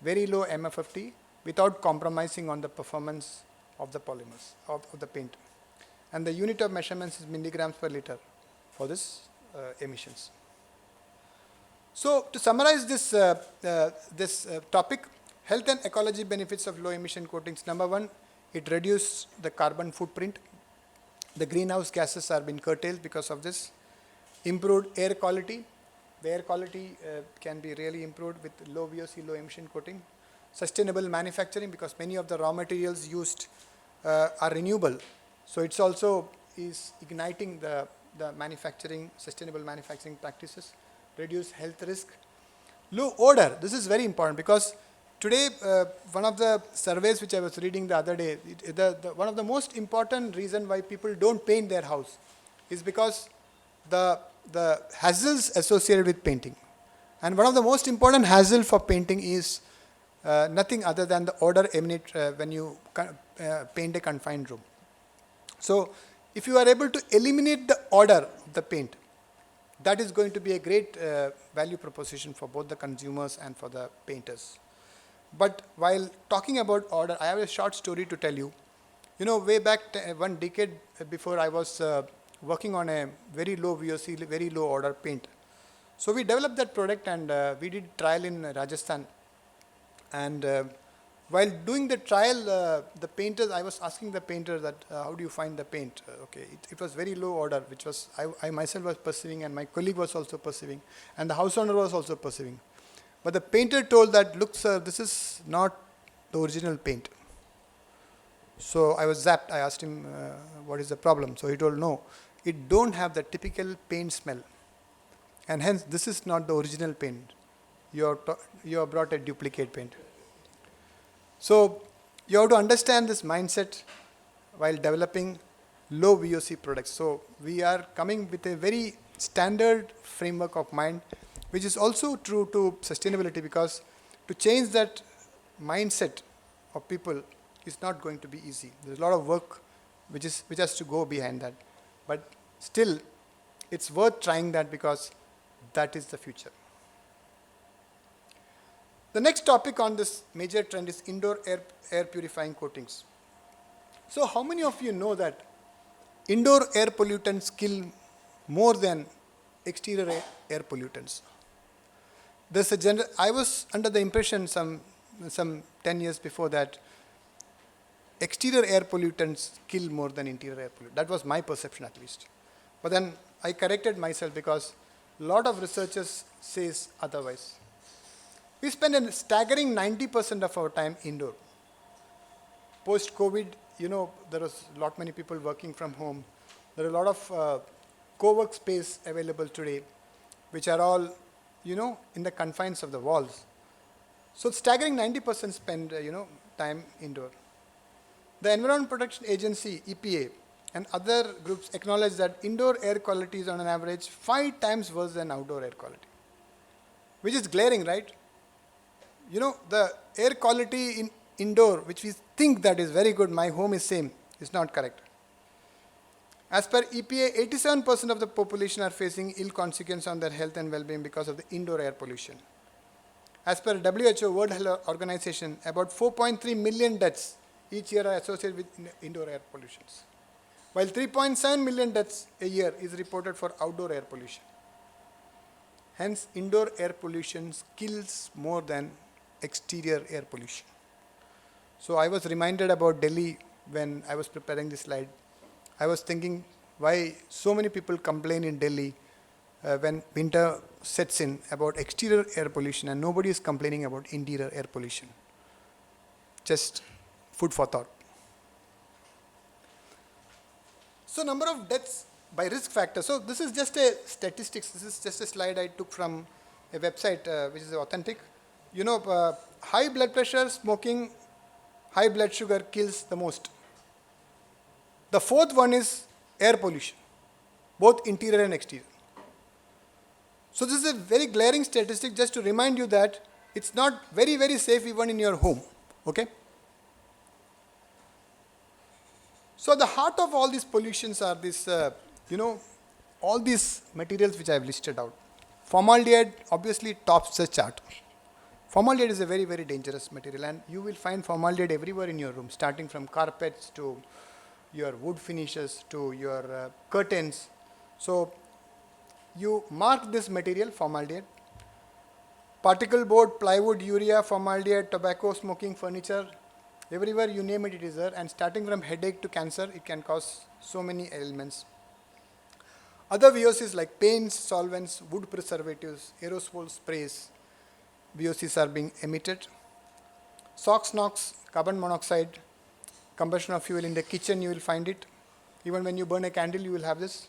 very low MFFT without compromising on the performance of the polymers, of the paint. And the unit of measurements is milligrams per liter for this emissions. So to summarize this topic, health and ecology benefits of low emission coatings. Number one, it reduces the carbon footprint. The greenhouse gases are being curtailed because of this. Improved air quality. The air quality can be really improved with low VOC, low emission coating. Sustainable manufacturing, because many of the raw materials used are renewable. So it's also is igniting the manufacturing, sustainable manufacturing practices. Reduce health risk. Low odor. This is very important because today, one of the surveys which I was reading the other day, one of the most important reason why people don't paint their house is because the hassles associated with painting. And one of the most important hassle for painting is nothing other than the odor emanate when you paint a confined room. So if you are able to eliminate the odor of the paint, that is going to be a great value proposition for both the consumers and for the painters. But while talking about odor, I have a short story to tell you. You know, way back 1 decade before, I was working on a very low VOC, very low odor paint. So we developed that product and we did trial in Rajasthan. And while doing the trial, the painters, I was asking the painter that how do you find the paint? Okay, it was very low odor, which was I myself was perceiving, and my colleague was also perceiving, and the house owner was also perceiving. But the painter told that, look sir, this is not the original paint. So I was zapped. I asked him what is the problem. So he told, no, it don't have the typical paint smell, and hence this is not the original paint. You have brought a duplicate paint. So you have to understand this mindset while developing low VOC products. So we are coming with a very standard framework of mind, which is also true to sustainability, because to change that mindset of people is not going to be easy. There's a lot of work which has to go behind that. But still, it's worth trying that, because that is the future. The next topic on this major trend is indoor air purifying coatings. So how many of you know that indoor air pollutants kill more than exterior air pollutants? I was under the impression some 10 years before that exterior air pollutants kill more than interior air pollutants. That was my perception at least. But then I corrected myself, because a lot of researchers says otherwise. We spend a staggering 90% of our time indoor. Post-COVID, you know, there was many people working from home. There are a lot of co-work space available today, which are all, you know, in the confines of the walls. So staggering 90% spend, time indoor. The Environment Protection Agency, EPA, and other groups acknowledge that indoor air quality is on an average 5 times worse than outdoor air quality, which is glaring, right? You know, the air quality in indoor, which we think that is very good, my home is same, is not correct. As per EPA, 87% of the population are facing ill consequences on their health and well-being because of the indoor air pollution. As per WHO, World Health Organization, about 4.3 million deaths each year are associated with indoor air pollution, while 3.7 million deaths a year is reported for outdoor air pollution. Hence, indoor air pollution kills more than exterior air pollution. So I was reminded about Delhi when I was preparing this slide. I was thinking why so many people complain in Delhi when winter sets in about exterior air pollution, and nobody is complaining about interior air pollution. Just food for thought. So number of deaths by risk factor. So this is just a statistics. This is just a slide I took from a website which is authentic. You know, high blood pressure, smoking, high blood sugar kills the most. The fourth one is air pollution, both interior and exterior. So this is a very glaring statistic just to remind you that it's not very, very safe even in your home, okay? So the heart of all these pollutions are this, all these materials which I have listed out. Formaldehyde obviously tops the chart. Formaldehyde is a very, very dangerous material, and you will find formaldehyde everywhere in your room, starting from carpets to your wood finishes to your curtains. So you mark this material, formaldehyde. Particle board, plywood, urea, formaldehyde, tobacco, smoking, furniture, everywhere you name it, it is there. And starting from headache to cancer, it can cause so many ailments. Other VOCs like paints, solvents, wood preservatives, aerosol sprays, VOCs are being emitted. SOx, NOx, carbon monoxide, combustion of fuel in the kitchen, you will find it. Even when you burn a candle, you will have this.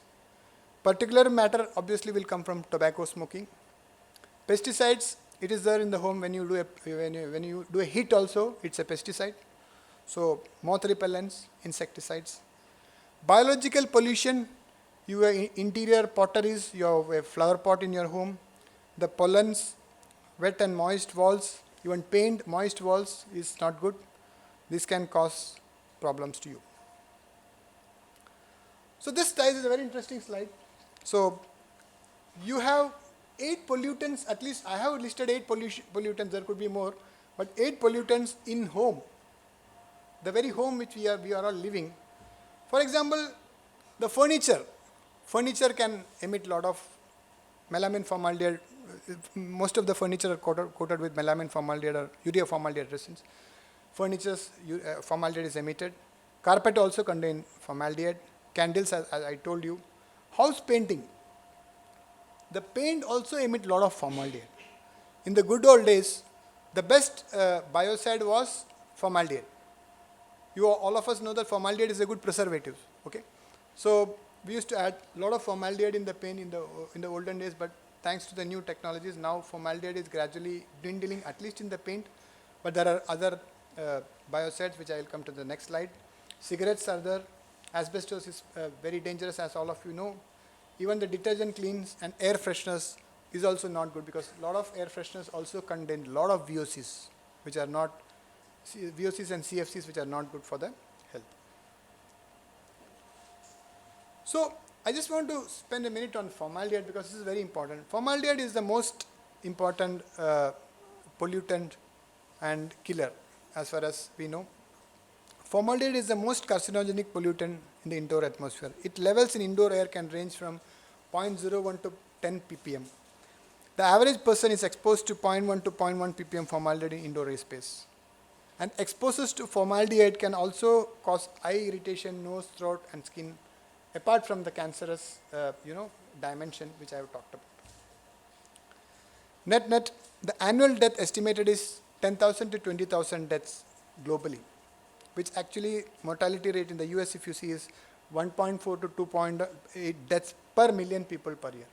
Particulate matter obviously will come from tobacco smoking. Pesticides, it is there in the home when you do a heat also, it's a pesticide. So moth repellents, insecticides. Biological pollution, your interior potteries, you have a flower pot in your home, the pollens, wet and moist walls, Even paint, moist walls is not good. This can cause problems to you. So this slide is a very interesting slide. So you have 8 pollutants, at least I have listed 8 pollutants, there could be more, but 8 pollutants in home, the very home which we are all living. For example, the furniture can emit a lot of melamine formaldehyde. Most of the furniture are coated with melamine formaldehyde or urea formaldehyde resins. Furniture's formaldehyde is emitted. Carpet also contain formaldehyde. Candles, as I told you. House painting. The paint also emit a lot of formaldehyde. In the good old days, the best biocide was formaldehyde. All of us know that formaldehyde is a good preservative. Okay, so we used to add a lot of formaldehyde in the paint in the olden days, but thanks to the new technologies, now formaldehyde is gradually dwindling, at least in the paint. But there are other biocides which I will come to the next slide. Cigarettes are there. Asbestos is very dangerous, as all of you know. Even the detergent cleans and air fresheners is also not good, because a lot of air fresheners also contain a lot of VOCs, which are not VOCs and CFCs, which are not good for the health. So I just want to spend a minute on formaldehyde, because this is very important. Formaldehyde is the most important pollutant and killer as far as we know. Formaldehyde is the most carcinogenic pollutant in the indoor atmosphere. Its levels in indoor air can range from 0.01 to 10 ppm. The average person is exposed to 0.1 to 0.1 ppm formaldehyde in indoor air space. And exposures to formaldehyde can also cause eye irritation, nose, throat, and skin, apart from the cancerous, dimension which I have talked about. Net, the annual death estimated is 10,000 to 20,000 deaths globally, which actually mortality rate in the US, if you see, is 1.4 to 2.8 deaths per million people per year,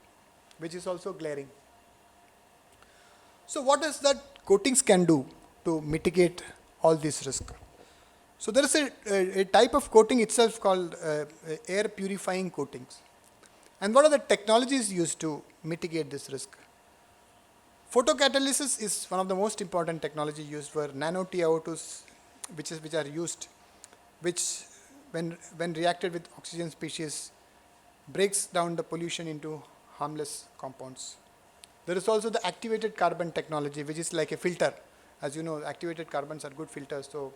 which is also glaring. So what is that coatings can do to mitigate all this risk? So there is a type of coating itself called air purifying coatings. And what are the technologies used to mitigate this risk? Photocatalysis is one of the most important technology used for nano TiO2s, which are used, which when reacted with oxygen species breaks down the pollution into harmless compounds. There is also the activated carbon technology, which is like a filter. As you know, activated carbons are good filters, so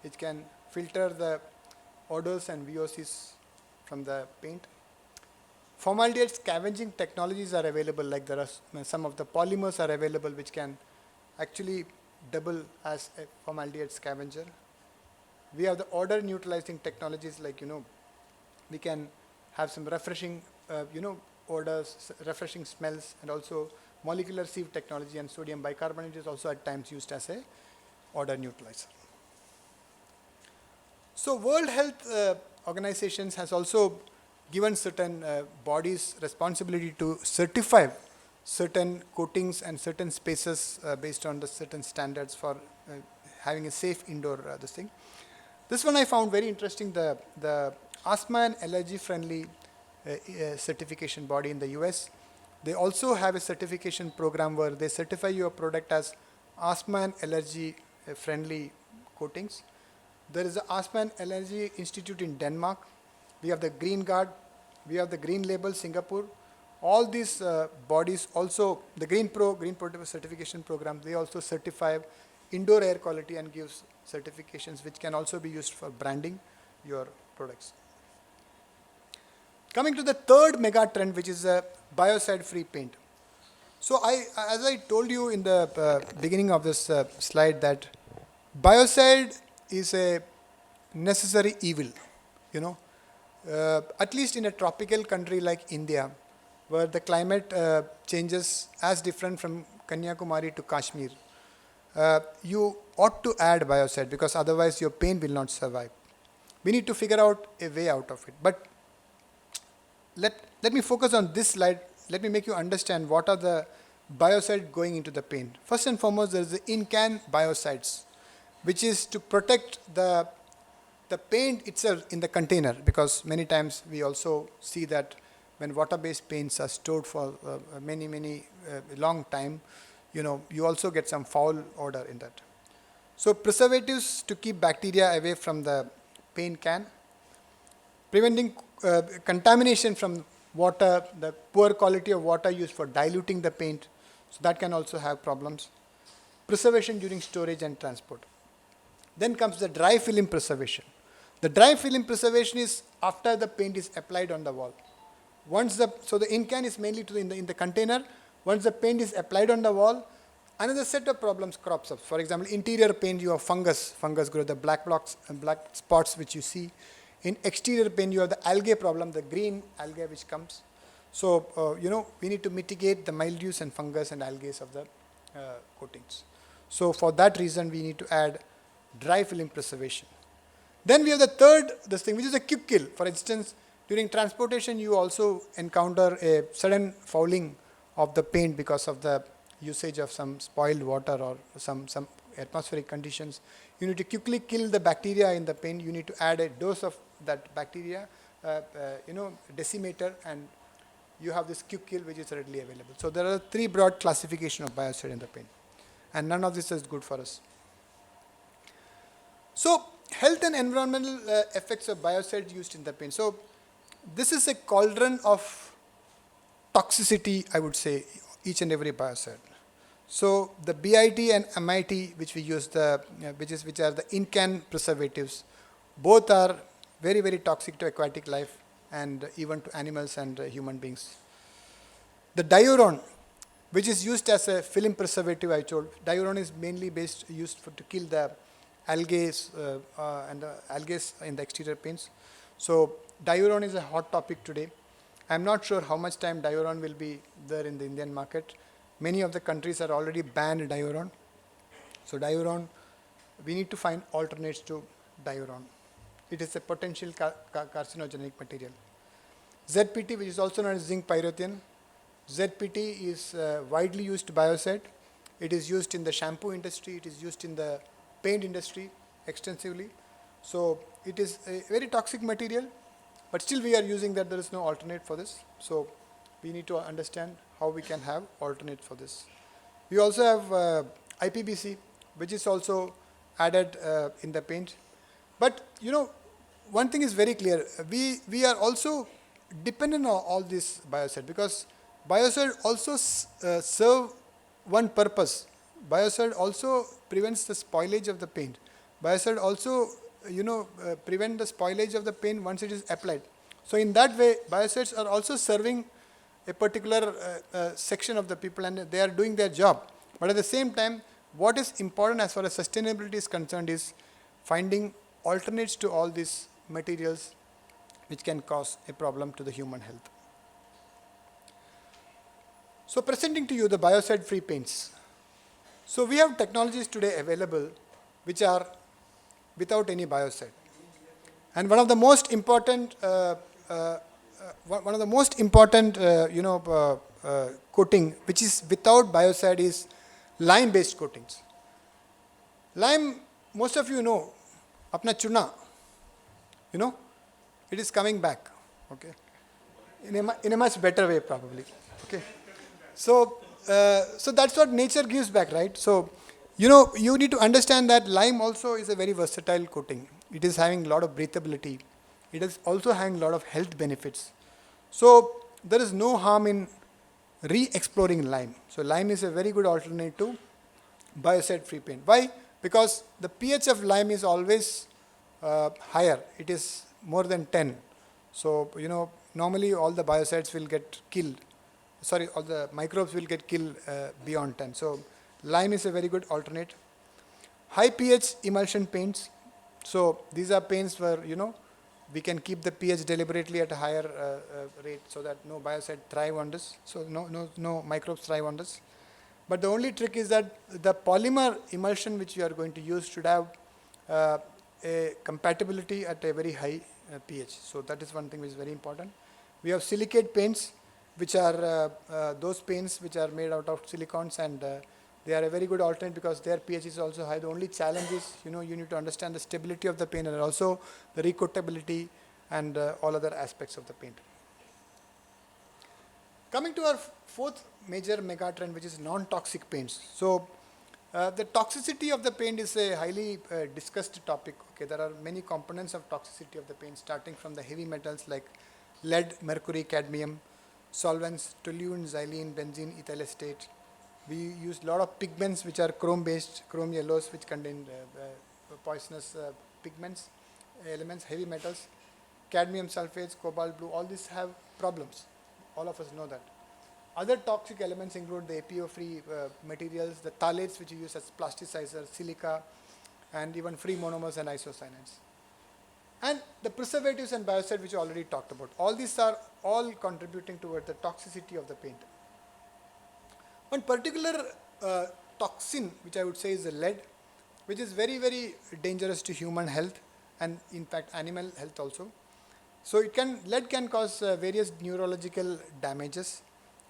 it can filter the odors and VOCs from the paint. Formaldehyde scavenging technologies are available, like there are some of the polymers are available which can actually double as a formaldehyde scavenger. We have the odor neutralizing technologies, like, we can have some refreshing, odors, refreshing smells, and also molecular sieve technology, and sodium bicarbonate is also at times used as a odor neutralizer. So World Health Organizations has also given certain bodies responsibility to certify certain coatings and certain spaces based on the certain standards for having a safe indoor this thing. This one I found very interesting, the asthma and allergy friendly certification body in the US. They also have a certification program where they certify your product as asthma and allergy friendly coatings. There is the Asthma and Allergy Institute in Denmark. We have the Green Guard. We have the Green Label Singapore. All these bodies also, the Green Protocol certification program, they also certify indoor air quality and gives certifications which can also be used for branding your products. Coming to the third mega trend, which is biocide-free paint. So as I told you in the beginning of this slide, that biocide is a necessary evil, at least in a tropical country like India, where the climate changes as different from Kanyakumari to Kashmir. You ought to add biocide, because otherwise your paint will not survive. We need to figure out a way out of it. But let me focus on this slide. Let me make you understand what are the biocide going into the paint. First and foremost, there is the in-can biocides, which is to protect the paint itself in the container, because many times we also see that when water-based paints are stored for many long time, you also get some foul odor in that. So preservatives to keep bacteria away from the paint can, preventing contamination from water, the poor quality of water used for diluting the paint, so that can also have problems. Preservation during storage and transport. Then comes the dry film preservation. The dry film preservation is after the paint is applied on the wall. So the ink can is mainly in the container. Once the paint is applied on the wall, another set of problems crops up. For example, interior paint, you have fungus grow, the black blocks and black spots which you see. In exterior paint, you have the algae problem, the green algae which comes. So, we need to mitigate the mildews and fungus and algae of the coatings. So for that reason, we need to add dry film preservation. Then we have the third, which is a quick kill. For instance, during transportation, you also encounter a sudden fouling of the paint because of the usage of some spoiled water or some atmospheric conditions. You need to quickly kill the bacteria in the paint. You need to add a dose of that bacteria, decimeter, and you have this quick kill which is readily available. So there are 3 broad classification of biocide in the paint, and none of this is good for us. So health and environmental effects of biocides used in the paint. So this is a cauldron of toxicity, I would say, each and every biocide. So the BIT and MIT, which we use, which are the in-can preservatives, both are very, very toxic to aquatic life and even to animals and human beings. The diuron, which is used as a film preservative, I told. Diuron is mainly used to kill the algae and the algae in the exterior paints. So diuron is a hot topic today. I'm not sure how much time diuron will be there in the Indian market. Many of the countries are already banned diuron. So diuron, we need to find alternates to diuron. It is a potential carcinogenic material. ZPT, which is also known as zinc pyrothene. ZPT is widely used biocide. It is used in the shampoo industry. It is used in the paint industry extensively. So it is a very toxic material, but still we are using that. There is no alternate for this. So we need to understand how we can have alternate for this. We also have IPBC, which is also added in the paint. But one thing is very clear. We are also dependent on all this biocide, because biocide also serve one purpose. Biocide also prevents the spoilage of the paint. Biocide also prevent the spoilage of the paint once it is applied. So in that way, biocides are also serving a particular section of the people, and they are doing their job. But at the same time, what is important as far as sustainability is concerned is finding alternates to all these materials which can cause a problem to the human health. So presenting to you the biocide free paints. So we have technologies today available which are without any biocide. And one of the most important coating which is without biocide is lime-based coatings. Lime, most of you know, apna chuna, it is coming back, okay, in a much better way probably, okay. So that's what nature gives back, right? So, you need to understand that lime also is a very versatile coating. It is having a lot of breathability. It is also having a lot of health benefits. So there is no harm in re-exploring lime. So lime is a very good alternative to biocide free paint. Why? Because the pH of lime is always higher. It is more than 10. So, normally all the biocides will get killed. All the microbes will get killed beyond 10. So lime is a very good alternate. High pH emulsion paints. So these are paints where, we can keep the pH deliberately at a higher rate so that no biocide thrive on this. So no microbes thrive on this. But the only trick is that the polymer emulsion which you are going to use should have a compatibility at a very high pH. So that is one thing which is very important. We have silicate paints, which are those paints which are made out of silicons, and they are a very good alternate because their pH is also high. The only challenge is, you need to understand the stability of the paint and also the recoatability and all other aspects of the paint. Coming to our fourth major mega trend, which is non-toxic paints. So the toxicity of the paint is a highly discussed topic. Okay, there are many components of toxicity of the paint, starting from the heavy metals like lead, mercury, cadmium, solvents, toluene, xylene, benzene, ethyl acetate. We use a lot of pigments which are chrome-based, chrome yellows, which contain poisonous pigments, elements, heavy metals, cadmium sulfates, cobalt blue. All these have problems. All of us know that. Other toxic elements include the APO-free materials, the phthalates which you use as plasticizers, silica, and even free monomers and isocyanates. And the preservatives and biocides which we already talked about. All these are all contributing toward the toxicity of the paint. One particular toxin which I would say is the lead, which is very, very dangerous to human health and in fact animal health also. So lead can cause various neurological damages.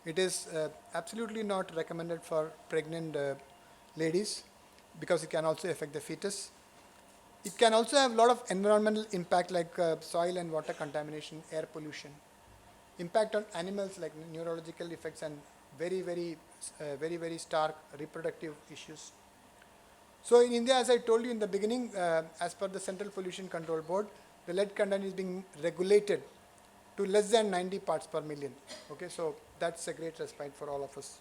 It is absolutely not recommended for pregnant ladies because it can also affect the fetus. It can also have a lot of environmental impact like soil and water contamination, air pollution, impact on animals like neurological effects and very stark reproductive issues. So in India, as I told you in the beginning, as per the Central Pollution Control Board, the lead content is being regulated to less than 90 parts per million. Okay, so that's a great respite for all of us.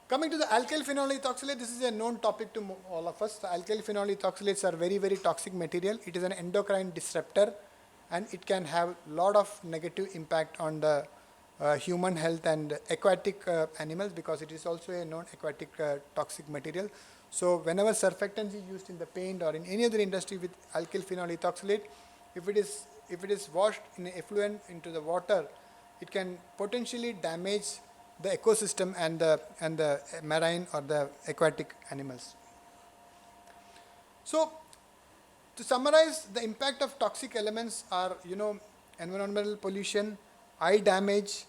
Coming to the alkyl phenol ethoxylate, this is a known topic to all of us. The alkyl phenol ethoxylates are very toxic material. It is an endocrine disruptor and it can have a lot of negative impact on the human health and aquatic animals because it is also a known aquatic toxic material. So whenever surfactants is used in the paint or in any other industry with alkyl phenol ethoxylate, if it is washed in effluent into the water, it can potentially damage the ecosystem and the marine or the aquatic animals. So to summarize, the impact of toxic elements are, environmental pollution, eye damage,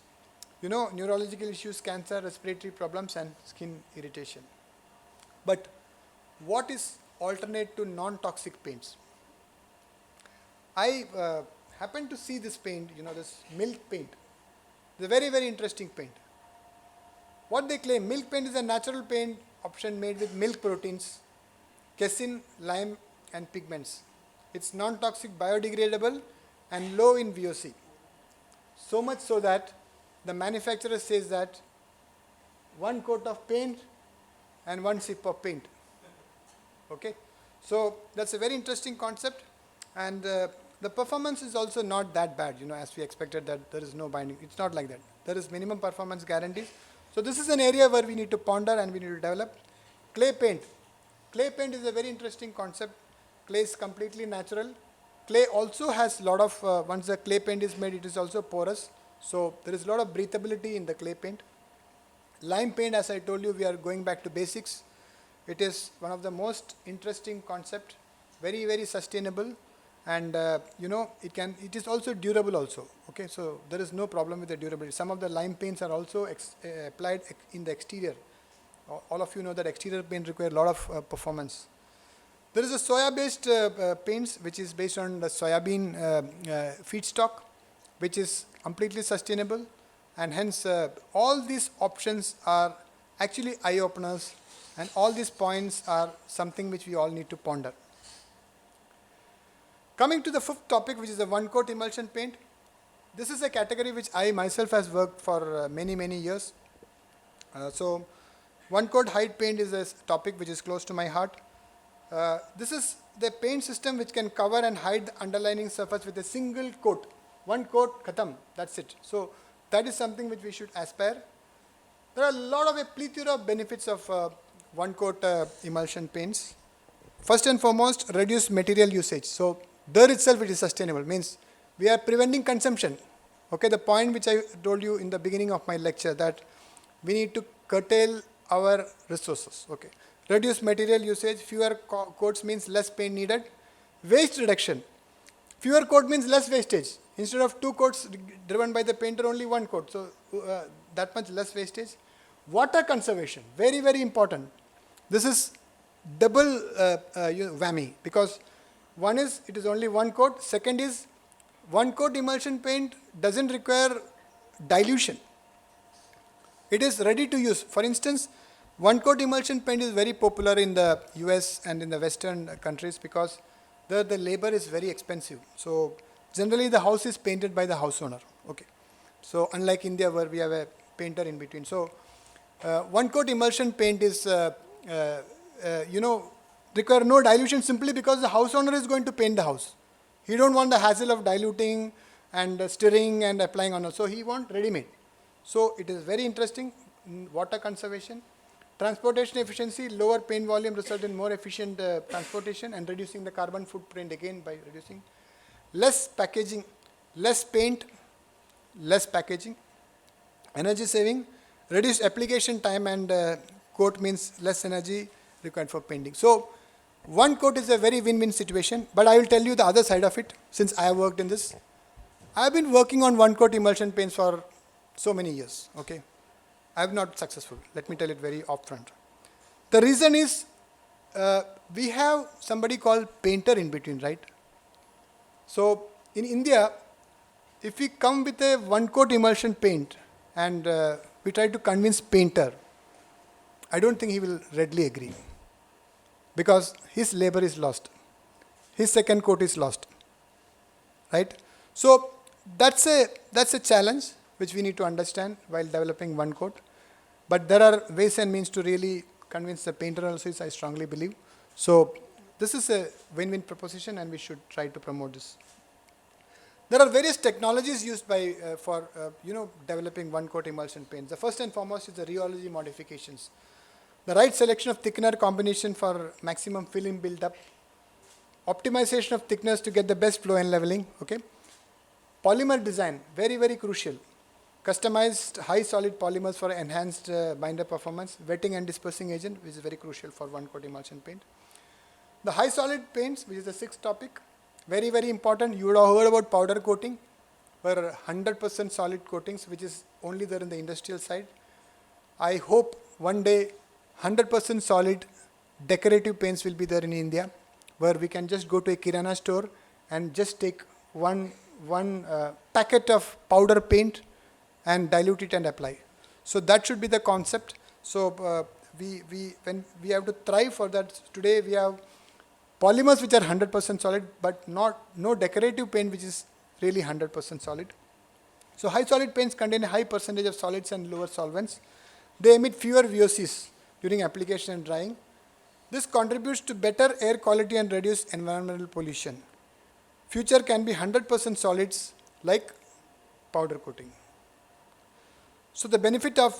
neurological issues, cancer, respiratory problems, and skin irritation. But what is alternate to non-toxic paints? I happened to see this paint, this milk paint. It's a very interesting paint. What they claim, milk paint is a natural paint option made with milk proteins, casein, lime, and pigments. It's non-toxic, biodegradable, and low in VOC. So much so that the manufacturer says that one coat of paint and one sip of paint. Okay, so that's a very interesting concept, and the performance is also not that bad. As we expected that there is no binding. It's not like that. There is minimum performance guarantees. So this is an area where we need to ponder and we need to develop. Clay paint. Clay paint is a very interesting concept. Clay is completely natural. Clay also has a lot of, once the clay paint is made, it is also porous. So there is a lot of breathability in the clay paint. Lime paint, as I told you, we are going back to basics. It is one of the most interesting concept, very sustainable, and it is also durable also. Okay, so there is no problem with the durability. Some of the lime paints are also applied in the exterior. All of you know that exterior paint require a lot of performance. There is a soya-based paints which is based on the soybean feedstock, which is completely sustainable, and hence all these options are actually eye-openers, and all these points are something which we all need to ponder. Coming to the fifth topic, which is the one-coat emulsion paint. This is a category which I myself has worked for many years. So one-coat hide paint is a topic which is close to my heart. This is the paint system which can cover and hide the underlying surface with a single coat. One coat, khatam, that's it. So that is something which we should aspire. There are a lot of a plethora of benefits of one-coat emulsion paints. First and foremost, reduce material usage. So there itself it is sustainable, means we are preventing consumption. Okay, the point which I told you in the beginning of my lecture, that we need to curtail our resources. Okay, reduce material usage, fewer coats means less paint needed. Waste reduction, fewer coat means less wastage. Instead of 2 coats driven by the painter, only 1 coat. So that much less wastage. Water conservation, very important. This is double whammy, because one is it is only 1 coat. Second is 1 coat emulsion paint doesn't require dilution. It is ready to use. For instance, one coat emulsion paint is very popular in the US and in the Western countries because there the labor is very expensive. So generally the house is painted by the house owner. Okay. So unlike India where we have a painter in between. So one coat emulsion paint is, require no dilution simply because the house owner is going to paint the house. He don't want the hassle of diluting and stirring and applying on. So he want ready-made. So it is very interesting. Water conservation, transportation efficiency, lower paint volume result in more efficient transportation and reducing the carbon footprint again by reducing less packaging, less paint, less packaging, energy saving, reduced application time and coat means less energy required for painting. So one coat is a very win-win situation, but I will tell you the other side of it since I have worked in this. I have been working on one coat emulsion paints for so many years, okay. I have not successful, let me tell it very upfront. The reason is we have somebody called painter in between, right? So in India, if we come with a one coat emulsion paint and we try to convince painter, I don't think he will readily agree because his labor is lost. His second coat is lost, right? So that's a challenge which we need to understand while developing one coat. But there are ways and means to really convince the painter also, I strongly believe. So this is a win-win proposition and we should try to promote this. There are various technologies used by for developing one coat emulsion paints. The first and foremost is the rheology modifications. The right selection of thickener combination for maximum film build-up, optimization of thickness to get the best flow and leveling. Okay, polymer design, very very crucial. Customized high solid polymers for enhanced binder performance, wetting and dispersing agent, which is very crucial for one coat emulsion paint. The high solid paints, which is the sixth topic, very very important. You would have heard about powder coating, where 100% solid coatings, which is only there in the industrial side. I hope one day 100% solid decorative paints will be there in India, where we can just go to a Kirana store and just take one packet of powder paint and dilute it and apply. So that should be the concept. So when we have to thrive for that, today we have polymers which are 100% solid, but no decorative paint which is really 100% solid. So high solid paints contain a high percentage of solids and lower solvents. They emit fewer VOCs during application and drying. This contributes to better air quality and reduce environmental pollution. Future can be 100% solids like powder coating. So the benefit of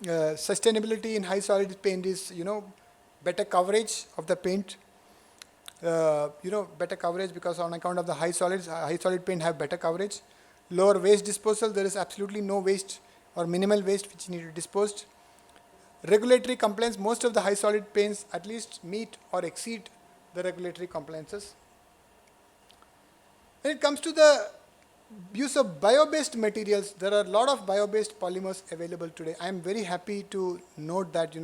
sustainability in high solid paint is, better coverage of the paint. Better coverage because on account of the high solid paint have better coverage. Lower waste disposal, there is absolutely no waste or minimal waste which need to be disposed. Regulatory compliance, most of the high solid paints at least meet or exceed the regulatory compliances. When it comes to the use of bio-based materials, there are a lot of bio-based polymers available today. I am very happy to note that,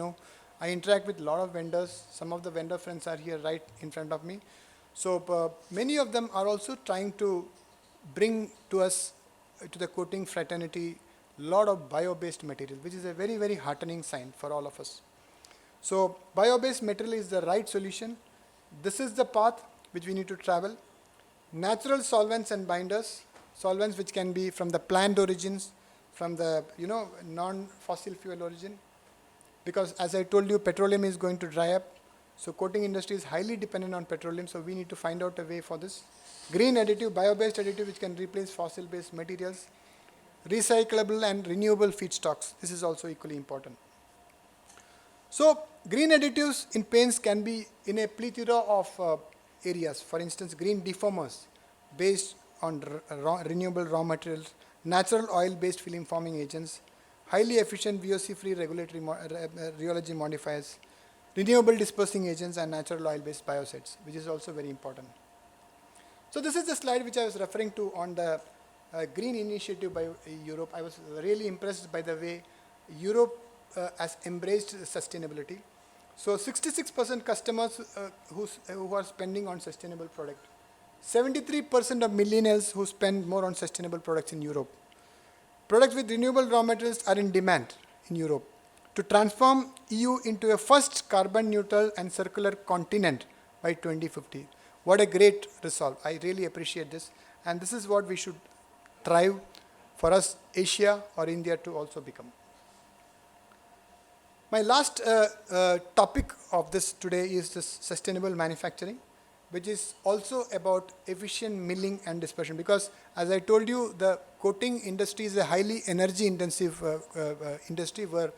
I interact with a lot of vendors. Some of the vendor friends are here right in front of me. So many of them are also trying to bring to us, to the coating fraternity, a lot of bio-based material, which is a very, very heartening sign for all of us. So bio-based material is the right solution. This is the path which we need to travel. Natural solvents and binders, solvents which can be from the plant origins, from the non-fossil fuel origin. Because as I told you, petroleum is going to dry up. So coating industry is highly dependent on petroleum. So we need to find out a way for this. Green additive, bio-based additive which can replace fossil-based materials. Recyclable and renewable feedstocks. This is also equally important. So green additives in paints can be in a plethora of areas. For instance, green deformers based on renewable raw materials, natural oil-based film forming agents, highly efficient VOC-free regulatory rheology modifiers, renewable dispersing agents, and natural oil-based biocides, which is also very important. So this is the slide which I was referring to on the green initiative by Europe. I was really impressed by the way Europe has embraced sustainability. So 66% customers who are spending on sustainable product. 73% of millennials who spend more on sustainable products in Europe. products with renewable raw materials are in demand in Europe to transform EU into a first carbon neutral and circular continent by 2050. What a great resolve. I really appreciate this. And this is what we should strive for us, Asia or India, to also become. My last topic of this today is this sustainable manufacturing, which is also about efficient milling and dispersion. Because as I told you, the coating industry is a highly energy intensive industry where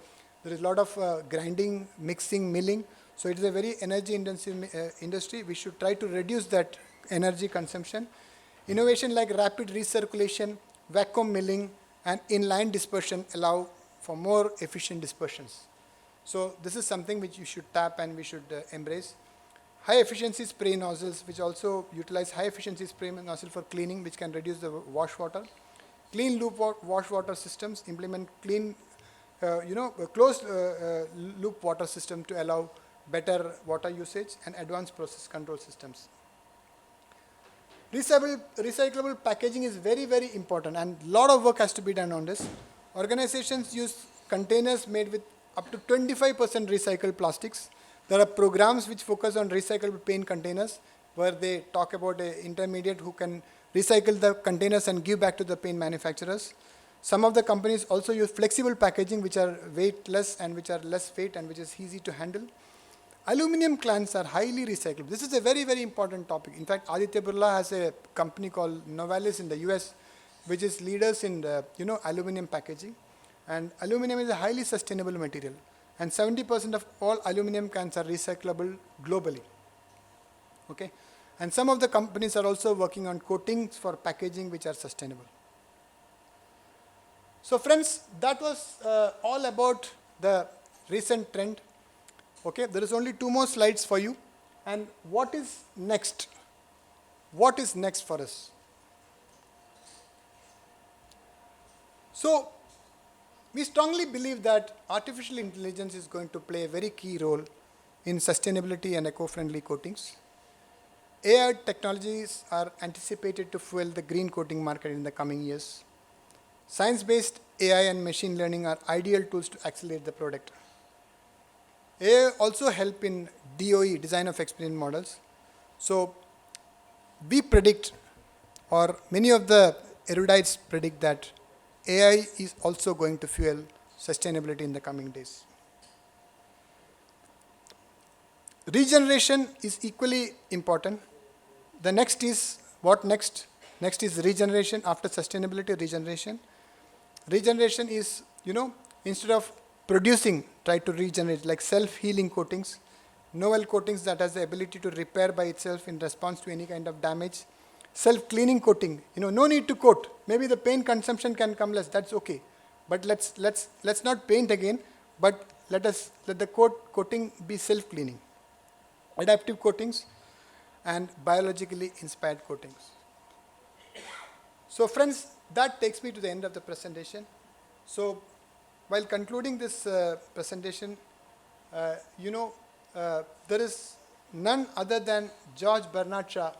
there is a lot of grinding, mixing, milling. So it is a very energy intensive industry. We should try to reduce that energy consumption. Innovation like rapid recirculation, vacuum milling, and inline dispersion allow for more efficient dispersions. So this is something which you should tap and we should embrace. High efficiency spray nozzles, which also utilize high efficiency spray nozzle for cleaning, which can reduce the wash water. Clean loop wash water systems implement clean, closed loop water system to allow better water usage, and advanced process control systems. Recyclable packaging is very, very important, and a lot of work has to be done on this. Organizations use containers made with up to 25% recycled plastics. There are programs which focus on recyclable paint containers, where they talk about an intermediate who can recycle the containers and give back to the paint manufacturers. Some of the companies also use flexible packaging, which are weightless and which are less weight and which is easy to handle. Aluminum cans are highly recyclable. This is a very, very important topic. In fact, Aditya Birla has a company called Novalis in the US, which is leaders in the, aluminum packaging. And aluminum is a highly sustainable material. And 70% of all aluminum cans are recyclable globally. Okay? And some of the companies are also working on coatings for packaging which are sustainable. So friends, that was all about the recent trend. Okay, there is only 2 more slides for you. And what is next? What is next for us? So, we strongly believe that artificial intelligence is going to play a very key role in sustainability and eco-friendly coatings. AI technologies are anticipated to fuel the green coating market in the coming years. Science-based AI and machine learning are ideal tools to accelerate the product. AI also help in DOE, design of experience models. So we predict, or many of the erudites predict, that AI is also going to fuel sustainability in the coming days. Regeneration is equally important. The next is, what next? Next is regeneration after sustainability, regeneration. Regeneration is, instead of producing, try to regenerate, like self-healing coatings, novel coatings that has the ability to repair by itself in response to any kind of damage. Self-cleaning coating, no need to coat. Maybe the paint consumption can come less, that's okay. But let's not paint again, but let the coating be self-cleaning. Adaptive coatings and biologically inspired coatings. So friends, that takes me to the end of the presentation. So while concluding this presentation, there is none other than George Bernard Shaw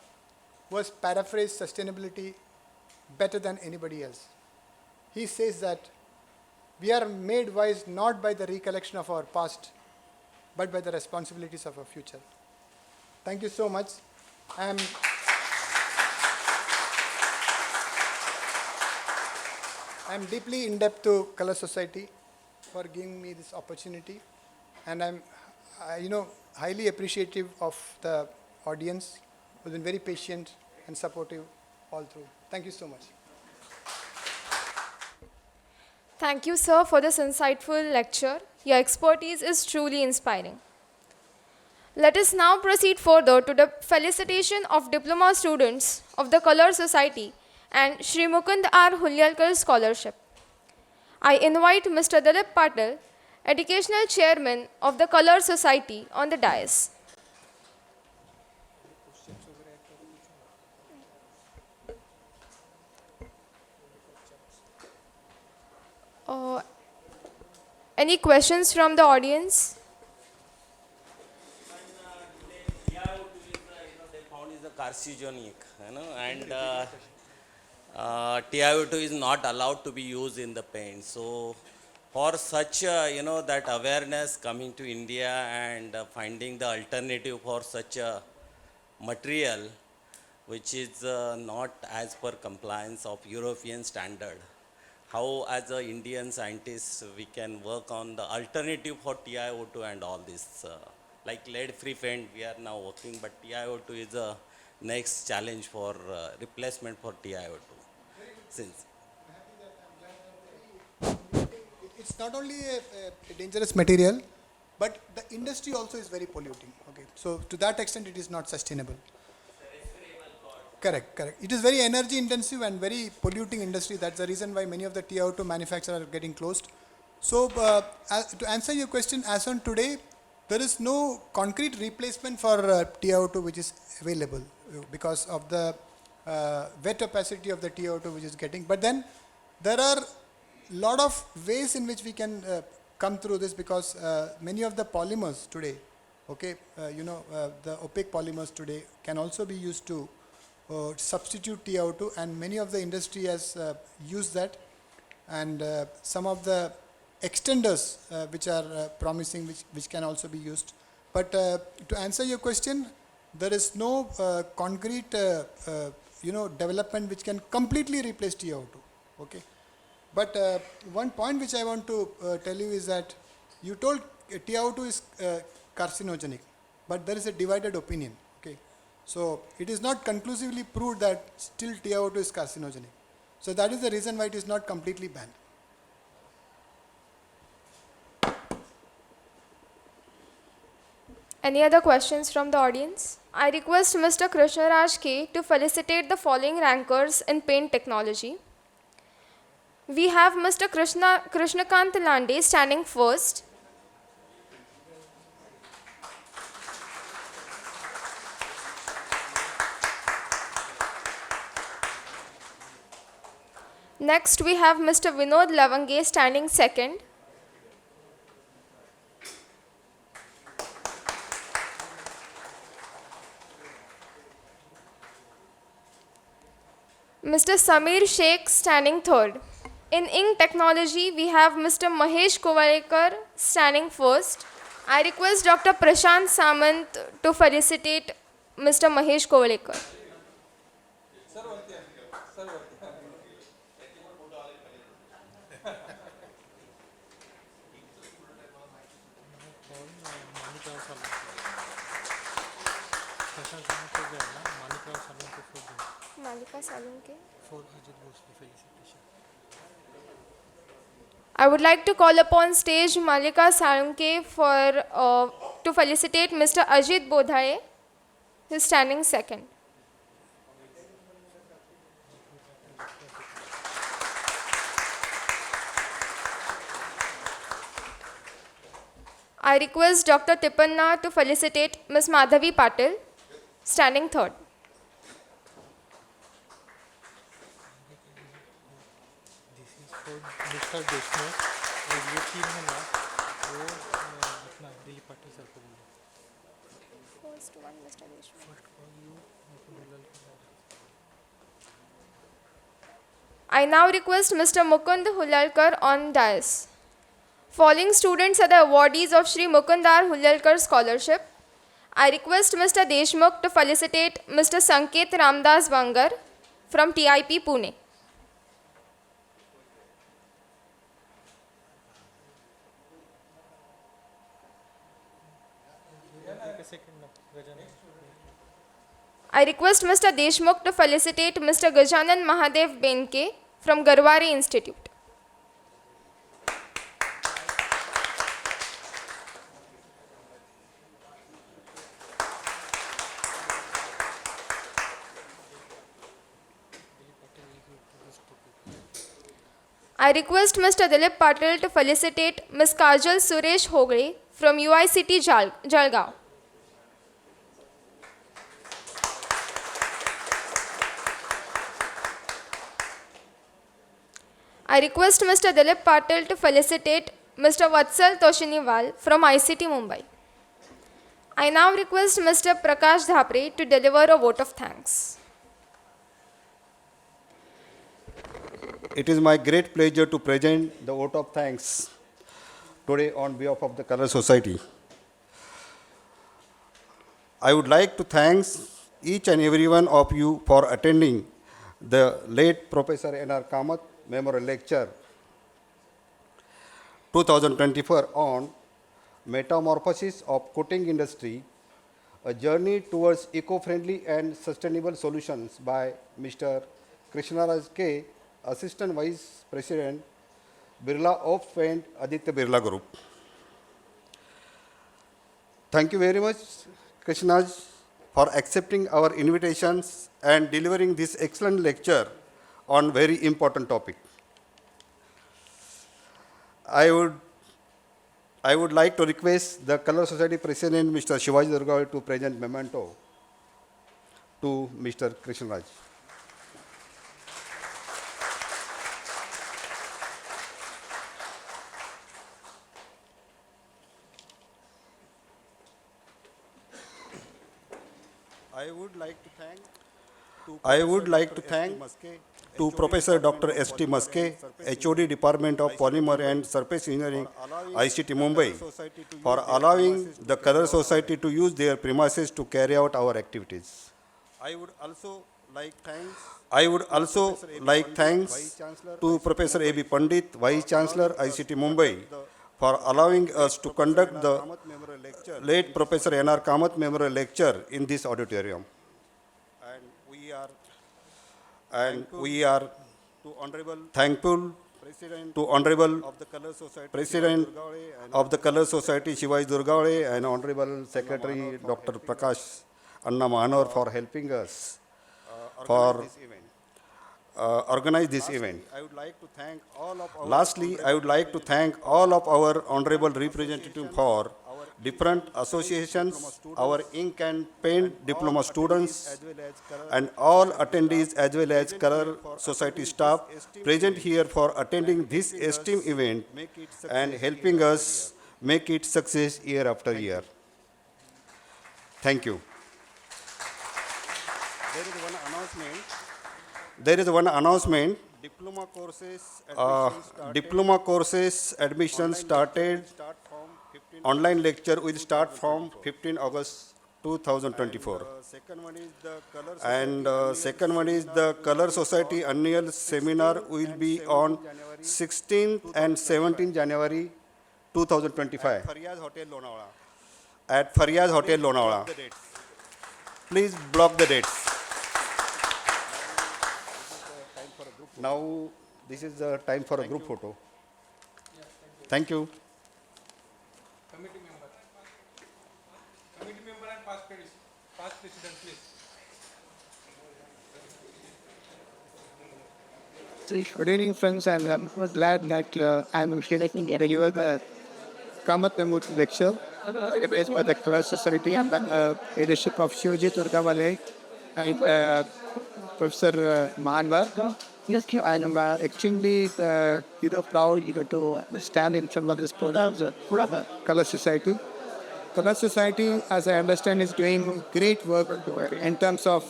who has paraphrased sustainability better than anybody else. He says that we are made wise not by the recollection of our past, but by the responsibilities of our future. Thank you so much. I'm deeply indebted to Color Society for giving me this opportunity, and I'm highly appreciative of the audience who's been very patient and supportive all through. Thank you so much. Thank you, sir, for this insightful lecture. Your expertise is truly inspiring. Let us now proceed further to the felicitation of diploma students of the Color Society and Shri Mukund R. Hulyalkar Scholarship. I invite Mr. Dilip Patil, Educational Chairman of the Color Society, on the dais. Any questions from the audience? They found is the carcinogenic, and TiO2 is not allowed to be used in the paint. So for such, that awareness coming to India and finding the alternative for such a material, which is not as per compliance of European standard, how as a Indian scientist we can work on the alternative for TiO2 and all this. Like lead-free paint we are now working, but TiO2 is a next challenge for replacement for TiO2. Since It's not only a dangerous material, but the industry also is very polluting. Okay, so to that extent, it is not sustainable. Correct, correct. It is very energy intensive and very polluting industry. That's the reason why many of the TiO2 manufacturers are getting closed. So to answer your question, as on today, there is no concrete replacement for TiO2 which is available because of the wet opacity of the TiO2 which is getting. But then there are lot of ways in which we can come through this because many of the polymers today, okay, the opaque polymers today can also be used to substitute TiO2, and many of the industry has used that, and some of the extenders which are promising which can also be used. But to answer your question, there is no concrete development which can completely replace TiO2. Okay. But one point which I want to tell you is that you told TiO2 is carcinogenic, but there is a divided opinion. Okay, so it is not conclusively proved that still TiO2 is carcinogenic. So that is the reason why it is not completely banned. Any other questions from the audience? I request Mr. Krishnaraj K to felicitate the following rankers in paint technology. We have Mr. Krishnakant Lande standing first. Next we have Mr. Vinod Lavange standing second. Mr. Samir Sheikh standing third. In ink technology, we have Mr. Mahesh Kovalekar standing first. I request Dr. Prashant Samant to felicitate Mr. Mahesh Kovalekar. Malika Salunke. I would like to call upon stage Malika Salunke to felicitate Mr. Ajit Bodhaye, who is standing second. I request Dr. Tipanna to felicitate Ms. Madhavi Patil, standing third. Mister Deshmukh और ये team है ना वो अपना Dilip Patil sir को बोलो First one, Mr. Deshmukh. I now request Mr. Mukund Hulalkar on dais. Following students are the awardees of Shri Mukundar Hulalkar Scholarship. I request Mr. Deshmukh to felicitate Mr. Sanket Ramdas Vangar from TIP Pune. I request Mr. Deshmukh to felicitate Mr. Gajanan Mahadev Benke from Garwari Institute. I request Mr. Dilip Patil to felicitate Ms. Kajal Suresh Hogre from UICT Jalgaon. I request Mr. Dilip Patil to felicitate Mr. Vatsal Toshiniwal from ICT Mumbai. I now request Mr. Prakash Dhapre to deliver a vote of thanks. It is my great pleasure to present the vote of thanks today on behalf of the Color Society. I would like to thank each and every one of you for attending the late Professor N.R. Kamath Memorial Lecture 2024 on Metamorphosis of Coating Industry, a journey towards eco-friendly and sustainable solutions by Mr. Krishnaraj K, Assistant Vice President, Birla Opus Paints, Aditya Birla Group. Thank you very much, Krishnaraj, for accepting our invitations and delivering this excellent lecture on very important topic. I would like to request the Color Society President, Mr. Shivaji Durgawade, to present memento to Mr. Krishnaraj. I would like to thank to Professor Dr. S.T. Muske, HOD Department of Polymer and Surface Engineering, ICT Mumbai, for allowing the Color Society to use their premises to carry out our activities. I would also like thanks to Professor A.B. Pandit, Vice Chancellor, ICT Mumbai, for allowing us to conduct the late Professor N.R. Kamath Memorial Lecture in this auditorium. And we are thankful to Honorable President of the Color Society, Shivaji Durgawade, and Honorable Secretary, Dr. Prakash Anna Mahanor, for helping us for organize this event. Lastly, I would like to thank all of our honorable representatives for different associations, our ink and paint diploma students, and all attendees as well as Color Society staff present here for attending this esteemed event and helping us make it success year after year. Thank you. There is one announcement. Diploma courses admission started. Online lecture will start from 15 August 2024. And second one is the Color Society annual seminar will be on 16th and 17th January 2025 at Faryaz Hotel, Lonavala. Please block the dates. Now, this is the time for a group photo. Thank you. Committee member and past president, please. Good evening, friends, and I'm glad that I'm here to deliver the Kamath Memorial Lecture based by the Color Society and the leadership of Shivaji Durgawade and Professor Manvar. Yes, I'm extremely proud to stand in front of this program, Color Society. Color Society, as I understand, is doing great work in terms of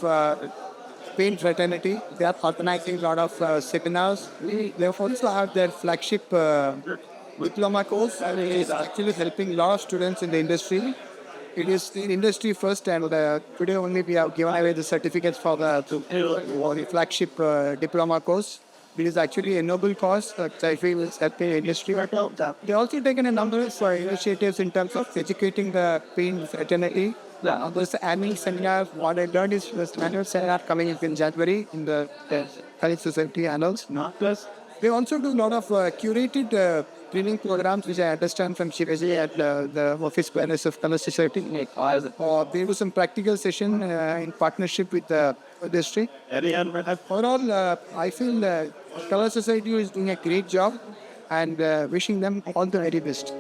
paint fraternity. They are organizing a lot of seminars. They also have their flagship diploma course, and it is actually helping a lot of students in the industry. It is the industry first, and today only we have given away the certificates for the flagship diploma course. It is actually a noble cause that I feel is helping the industry. They also taken a number of initiatives in terms of educating the paint fraternity. This annual seminar, what I learned is this annual seminar coming in January in the College Society annals. Plus, they also do a lot of curated training programs, which I understand from Shivaji at the Office Bearers of Color Society. They do some practical session in partnership with the industry. Overall, I feel Color Society is doing a great job and wishing them all the very best.